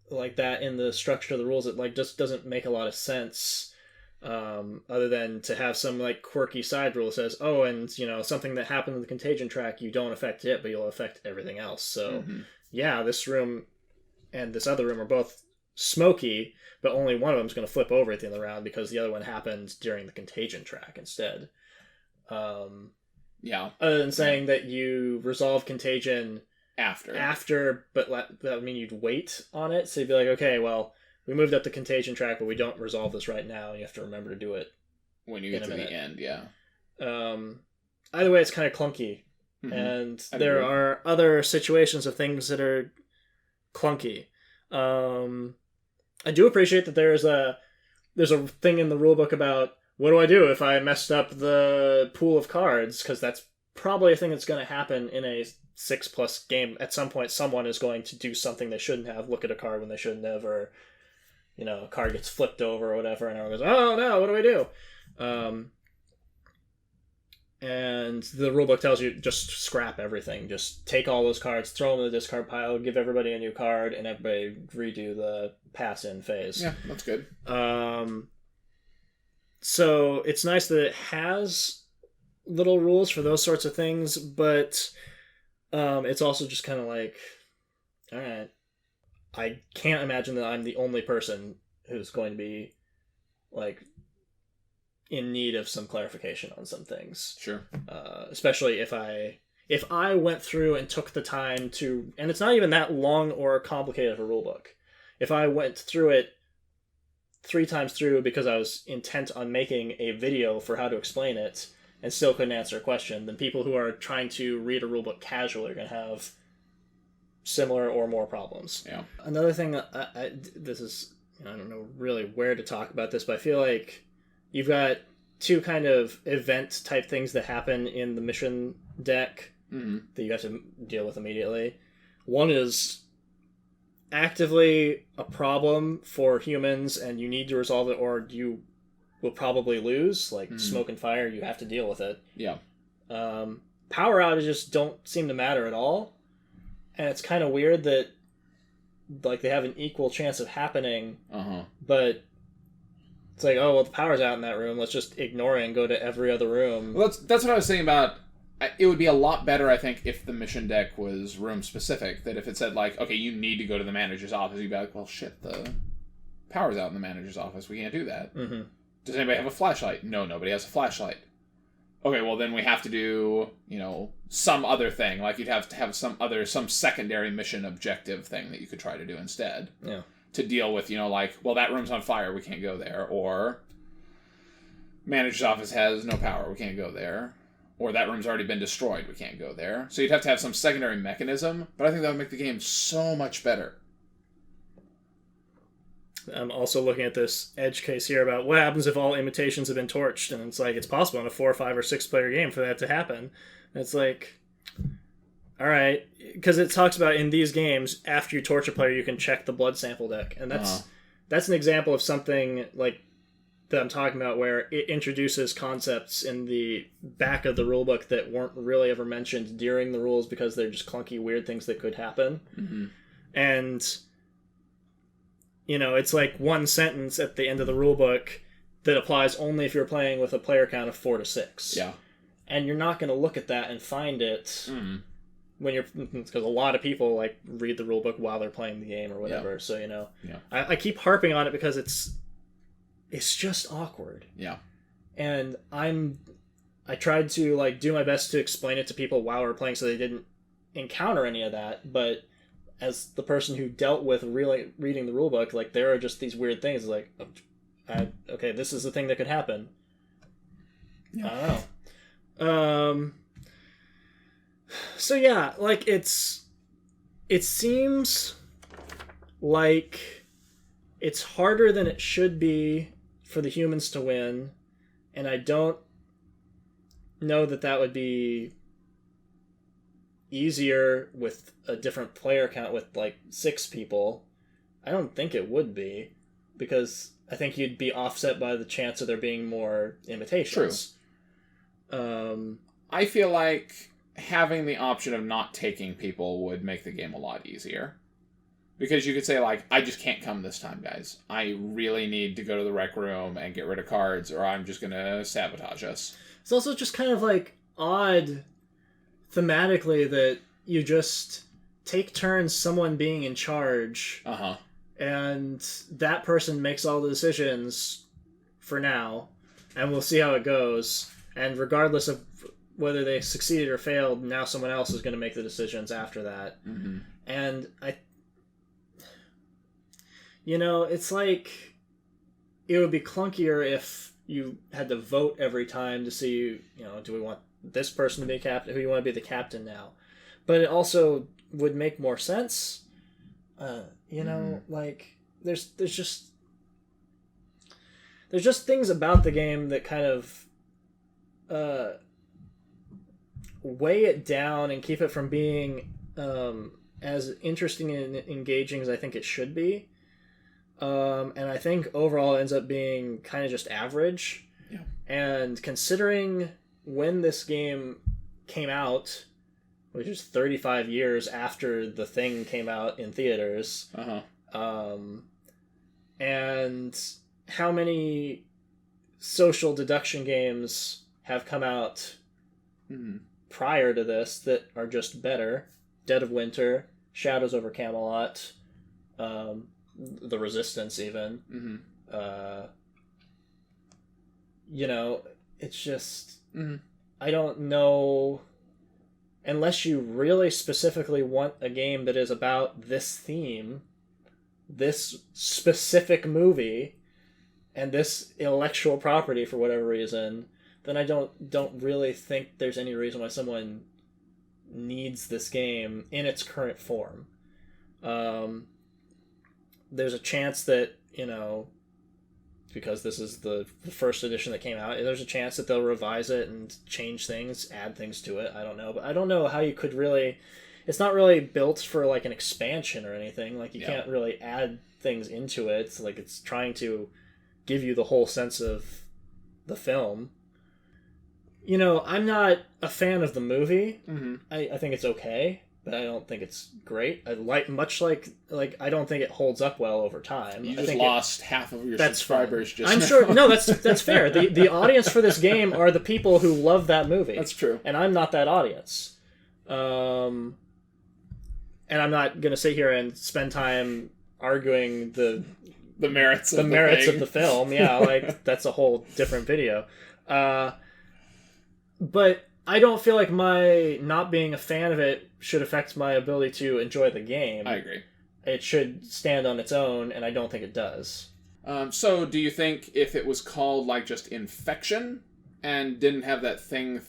like that in the structure of the rules. It just doesn't make a lot of sense, other than to have some quirky side rule that says, oh, and something that happened in the contagion track, you don't affect it, but you'll affect everything else. So yeah, this room and this other room are both smoky, but only one of them is going to flip over at the end of the round because the other one happened during the contagion track instead. Yeah. Other than saying that you resolve contagion after, but that would mean you'd wait on it. So you'd be like, okay, well, we moved up the contagion track, but we don't resolve this right now, and you have to remember to do it when you get to the end. Yeah. Either way, it's kind of clunky, and there are other situations of things that are clunky. I do appreciate that there's a thing in the rulebook about what do I do if I messed up the pool of cards, because that's probably a thing that's going to happen in a 6+ game. At some point, someone is going to do something they shouldn't have, look at a card when they shouldn't have, or a card gets flipped over or whatever, and everyone goes, oh no, what do I do? And the rulebook tells you just scrap everything. Just take all those cards, throw them in the discard pile, give everybody a new card, and everybody redo the pass-in phase. Yeah, that's good. So it's nice that it has little rules for those sorts of things, but it's also just kind of like, all right, I can't imagine that I'm the only person who's going to be in need of some clarification on some things. Sure. Especially if I went through and took the time to, and it's not even that long or complicated of a rulebook. If I went through it 3 times through because I was intent on making a video for how to explain it and still couldn't answer a question, then people who are trying to read a rulebook casually are going to have similar or more problems. Yeah. Another thing, this is, I don't know really where to talk about this, but I feel like you've got 2 kind of event type things that happen in the mission deck that you have to deal with immediately. One is actively a problem for humans and you need to resolve it or you will probably lose, like smoke and fire, you have to deal with it. Yeah. Power outages don't seem to matter at all, and it's kind of weird that like they have an equal chance of happening, but it's like, oh well, the power's out in that room, let's just ignore it and go to every other room. Well, that's what I was saying about. It would be a lot better, I think, if the mission deck was room specific. That if it said like, okay, you need to go to the manager's office, you'd be like, well, shit, the power's out in the manager's office, we can't do that. Does anybody have a flashlight? No, nobody has a flashlight. Okay, well then we have to do, some other thing. Like you'd have to have some secondary mission objective thing that you could try to do instead. Yeah. To deal with, like, well, that room's on fire, we can't go there. Or manager's office has no power, we can't go there. Or that room's already been destroyed, we can't go there. So you'd have to have some secondary mechanism, but I think that would make the game so much better. I'm also looking at this edge case here about what happens if all imitations have been torched, and it's like, it's possible in a 4, 5, or 6 player game for that to happen. And it's like, alright, because it talks about in these games, after you torch a player, you can check the blood sample deck, and that's an example of something like that I'm talking about where it introduces concepts in the back of the rulebook that weren't really ever mentioned during the rules because they're just clunky, weird things that could happen. And it's like one sentence at the end of the rulebook that applies only if you're playing with a player count of 4 to 6. Yeah. And you're not going to look at that and find it when you're, because a lot of people like read the rulebook while they're playing the game or whatever. Yeah. So, I keep harping on it because it's just awkward. Yeah. And I tried to like do my best to explain it to people while we were playing so they didn't encounter any of that, but as the person who dealt with really reading the rulebook, like there are just these weird things like, okay, this is the thing that could happen. Yeah. I don't know. So yeah, like it seems like it's harder than it should be for the humans to win, and I don't know that would be easier with a different player count with like 6 people. I don't think it would be, because I think you'd be offset by the chance of there being more imitations. True. I feel like having the option of not taking people would make the game a lot easier. Because you could say, like, I just can't come this time, guys. I really need to go to the rec room and get rid of cards, or I'm just going to sabotage us. It's also just kind of, like, odd thematically that you just take turns someone being in charge, and that person makes all the decisions for now, and we'll see how it goes. And regardless of whether they succeeded or failed, now someone else is going to make the decisions after that. And it's like, it would be clunkier if you had to vote every time to see, do we want this person to be a captain? Who you want to be the captain now? But it also would make more sense. Like, there's just things about the game that kind of weigh it down and keep it from being as interesting and engaging as I think it should be. And I think overall it ends up being kind of just average. Yeah. And considering when this game came out, which is 35 years after the thing came out in theaters, and how many social deduction games have come out prior to this that are just better. Dead of Winter, Shadows over Camelot, The Resistance even. it's just I don't know, unless you really specifically want a game that is about this theme, this specific movie, and this intellectual property for whatever reason, then I don't really think there's any reason why someone needs this game in its current form. There's a chance that, because this is the first edition that came out, there's a chance that they'll revise it and change things, add things to it. I don't know. But I don't know how you could really... It's not really built for, like, an expansion or anything. Like, you can't really add things into it. It's like it's trying to give you the whole sense of the film. I'm not a fan of the movie. I think it's okay, but I don't think it's great. I I don't think it holds up well over time. You just lost half of your subscribers. I'm sure. No, that's fair. The audience for this game are the people who love that movie. That's true. And I'm not that audience. And I'm not gonna sit here and spend time arguing the merits of the film. Yeah, like that's a whole different video. But I don't feel like my not being a fan of it should affect my ability to enjoy the game. I agree. It should stand on its own, and I don't think it does. So do you think if it was called, like, just Infection and didn't have that theme,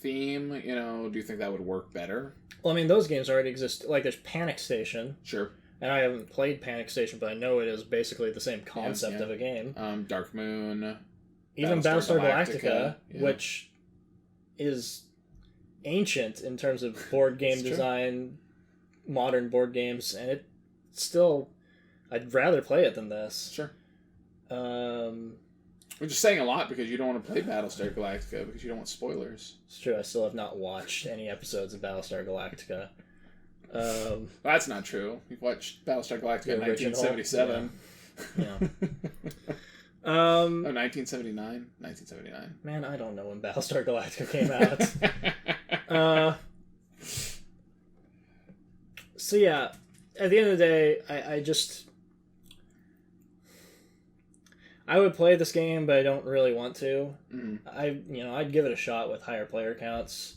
do you think that would work better? Well, I mean, those games already exist. Like, there's Panic Station. Sure. And I haven't played Panic Station, but I know it is basically the same concept of a game. Dark Moon. Even Battlestar Galactica, which is ancient in terms of board game design, modern board games, and it still... I'd rather play it than this. Sure. I'm just saying a lot because you don't want to play Battlestar Galactica because you don't want spoilers. It's true, I still have not watched any episodes of Battlestar Galactica. That's not true. You've watched Battlestar Galactica in 1977. Yeah. 1979? 1979. Man, I don't know when Battlestar Galactica came out. So yeah, at the end of the day, I would play this game, but I don't really want to. I'd give it a shot with higher player counts,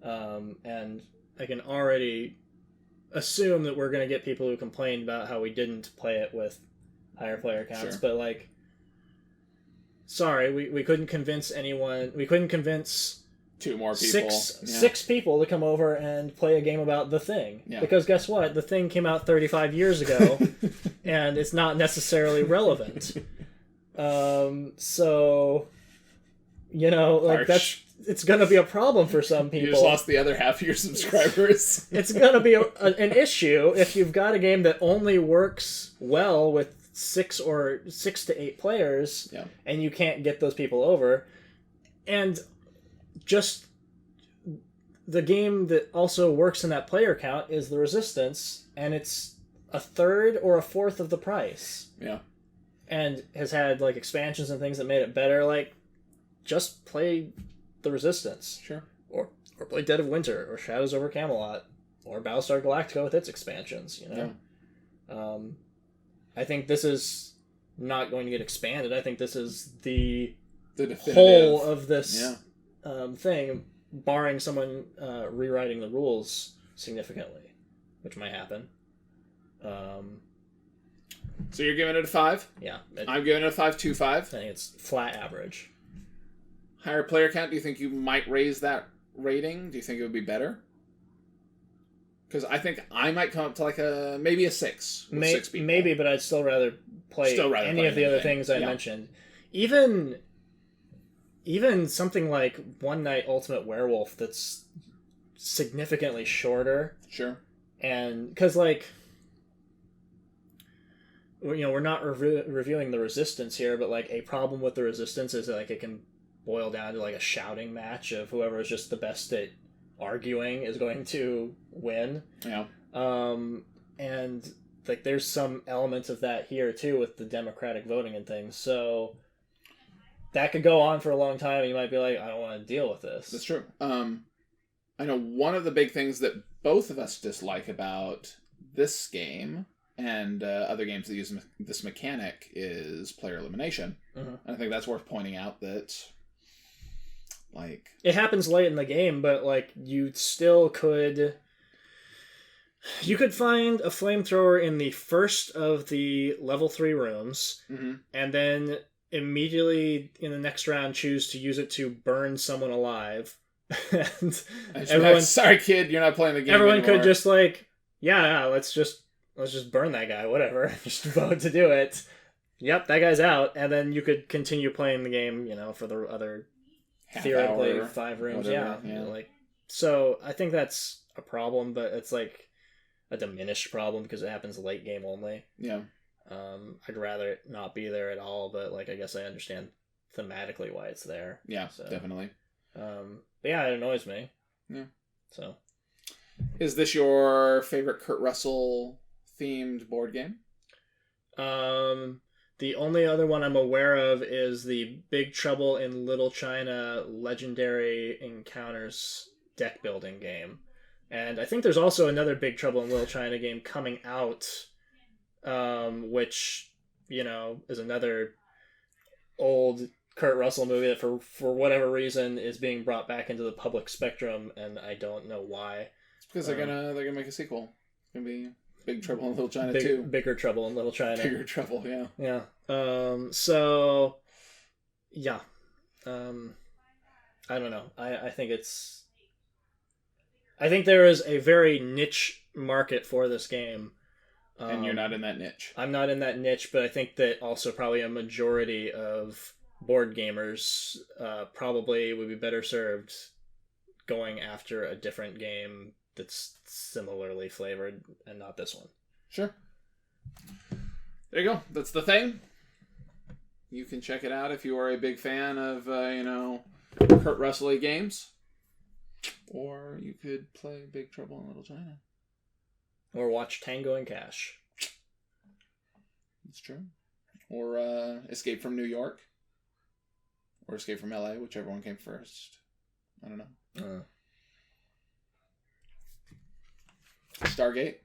and I can already assume that we're going to get people who complain about how we didn't play it with higher player counts, but like, sorry, we couldn't convince anyone. We couldn't convince two more people, six people to come over and play a game about The Thing. Yeah. Because guess what? The Thing came out 35 years ago, and it's not necessarily relevant. So, like it's going to be a problem for some people. You just lost the other half of your subscribers. It's going to be an issue if you've got a game that only works well with 6 to 8 players, and you can't get those people over. And just the game that also works in that player count is The Resistance, and it's a third or a fourth of the price. Yeah. And has had like expansions and things that made it better. Like, just play The Resistance. Sure. Or play Dead of Winter, or Shadows over Camelot, or Battlestar Galactica with its expansions, Yeah. I think this is not going to get expanded. I think this is the definitive whole of this thing, barring someone rewriting the rules significantly, which might happen. So you're giving it a 5? Yeah. I'm giving it a 5.25. I think it's flat average. Higher player count, do you think you might raise that rating? Do you think it would be better? Because I think I might come up to like maybe a 6 with 6 people. Maybe, but I'd still rather play any of the other things I mentioned. Even something like One Night Ultimate Werewolf that's significantly shorter. Sure. And because like, we're not reviewing The Resistance here, but like a problem with The Resistance is that like it can boil down to like a shouting match of whoever is just the best at arguing is going to win. Yeah. And like there's some elements of that here too with the democratic voting and things. So that could go on for a long time and you might be like, I don't want to deal with this. That's true. I know one of the big things that both of us dislike about this game and other games that use this mechanic is player elimination. And I think that's worth pointing out that Like, it happens late in the game, but like you still could. You could find a flamethrower in the first of the level 3 rooms, and then immediately in the next round choose to use it to burn someone alive. And everyone, sorry kid, you're not playing the game everyone anymore. could just like, yeah, let's just burn that guy, whatever. Just vote to do it. Yep, that guy's out, and then you could continue playing the game, for the other theoretically 5 rooms. Whatever, yeah. Like, so I think that's a problem, but it's like a diminished problem because it happens late game only. Yeah. I'd rather it not be there at all, but like I guess I understand thematically why it's there. Yeah, so. Definitely. But yeah, it annoys me. Yeah. So, is this your favorite Kurt Russell themed board game? The only other one I'm aware of is the Big Trouble in Little China Legendary Encounters deck building game. And I think there's also another Big Trouble in Little China game coming out, which, is another old Kurt Russell movie that for whatever reason is being brought back into the public spectrum, and I don't know why. It's because they're gonna make a sequel. It's gonna be Big Trouble in Little China 2. Bigger Trouble in Little China. Bigger Trouble, yeah. Yeah. So, yeah. I don't know. I think there is a very niche market for this game. And you're not in that niche. I'm not in that niche, but I think that also probably a majority of board gamers probably would be better served going after a different game that's similarly flavored and not this one. Sure. There you go. That's the thing. You can check it out if you are a big fan of, Kurt Russell games. Or you could play Big Trouble in Little China. Or watch Tango and Cash. That's true. Or Escape from New York. Or Escape from LA, whichever one came first. I don't know. Stargate.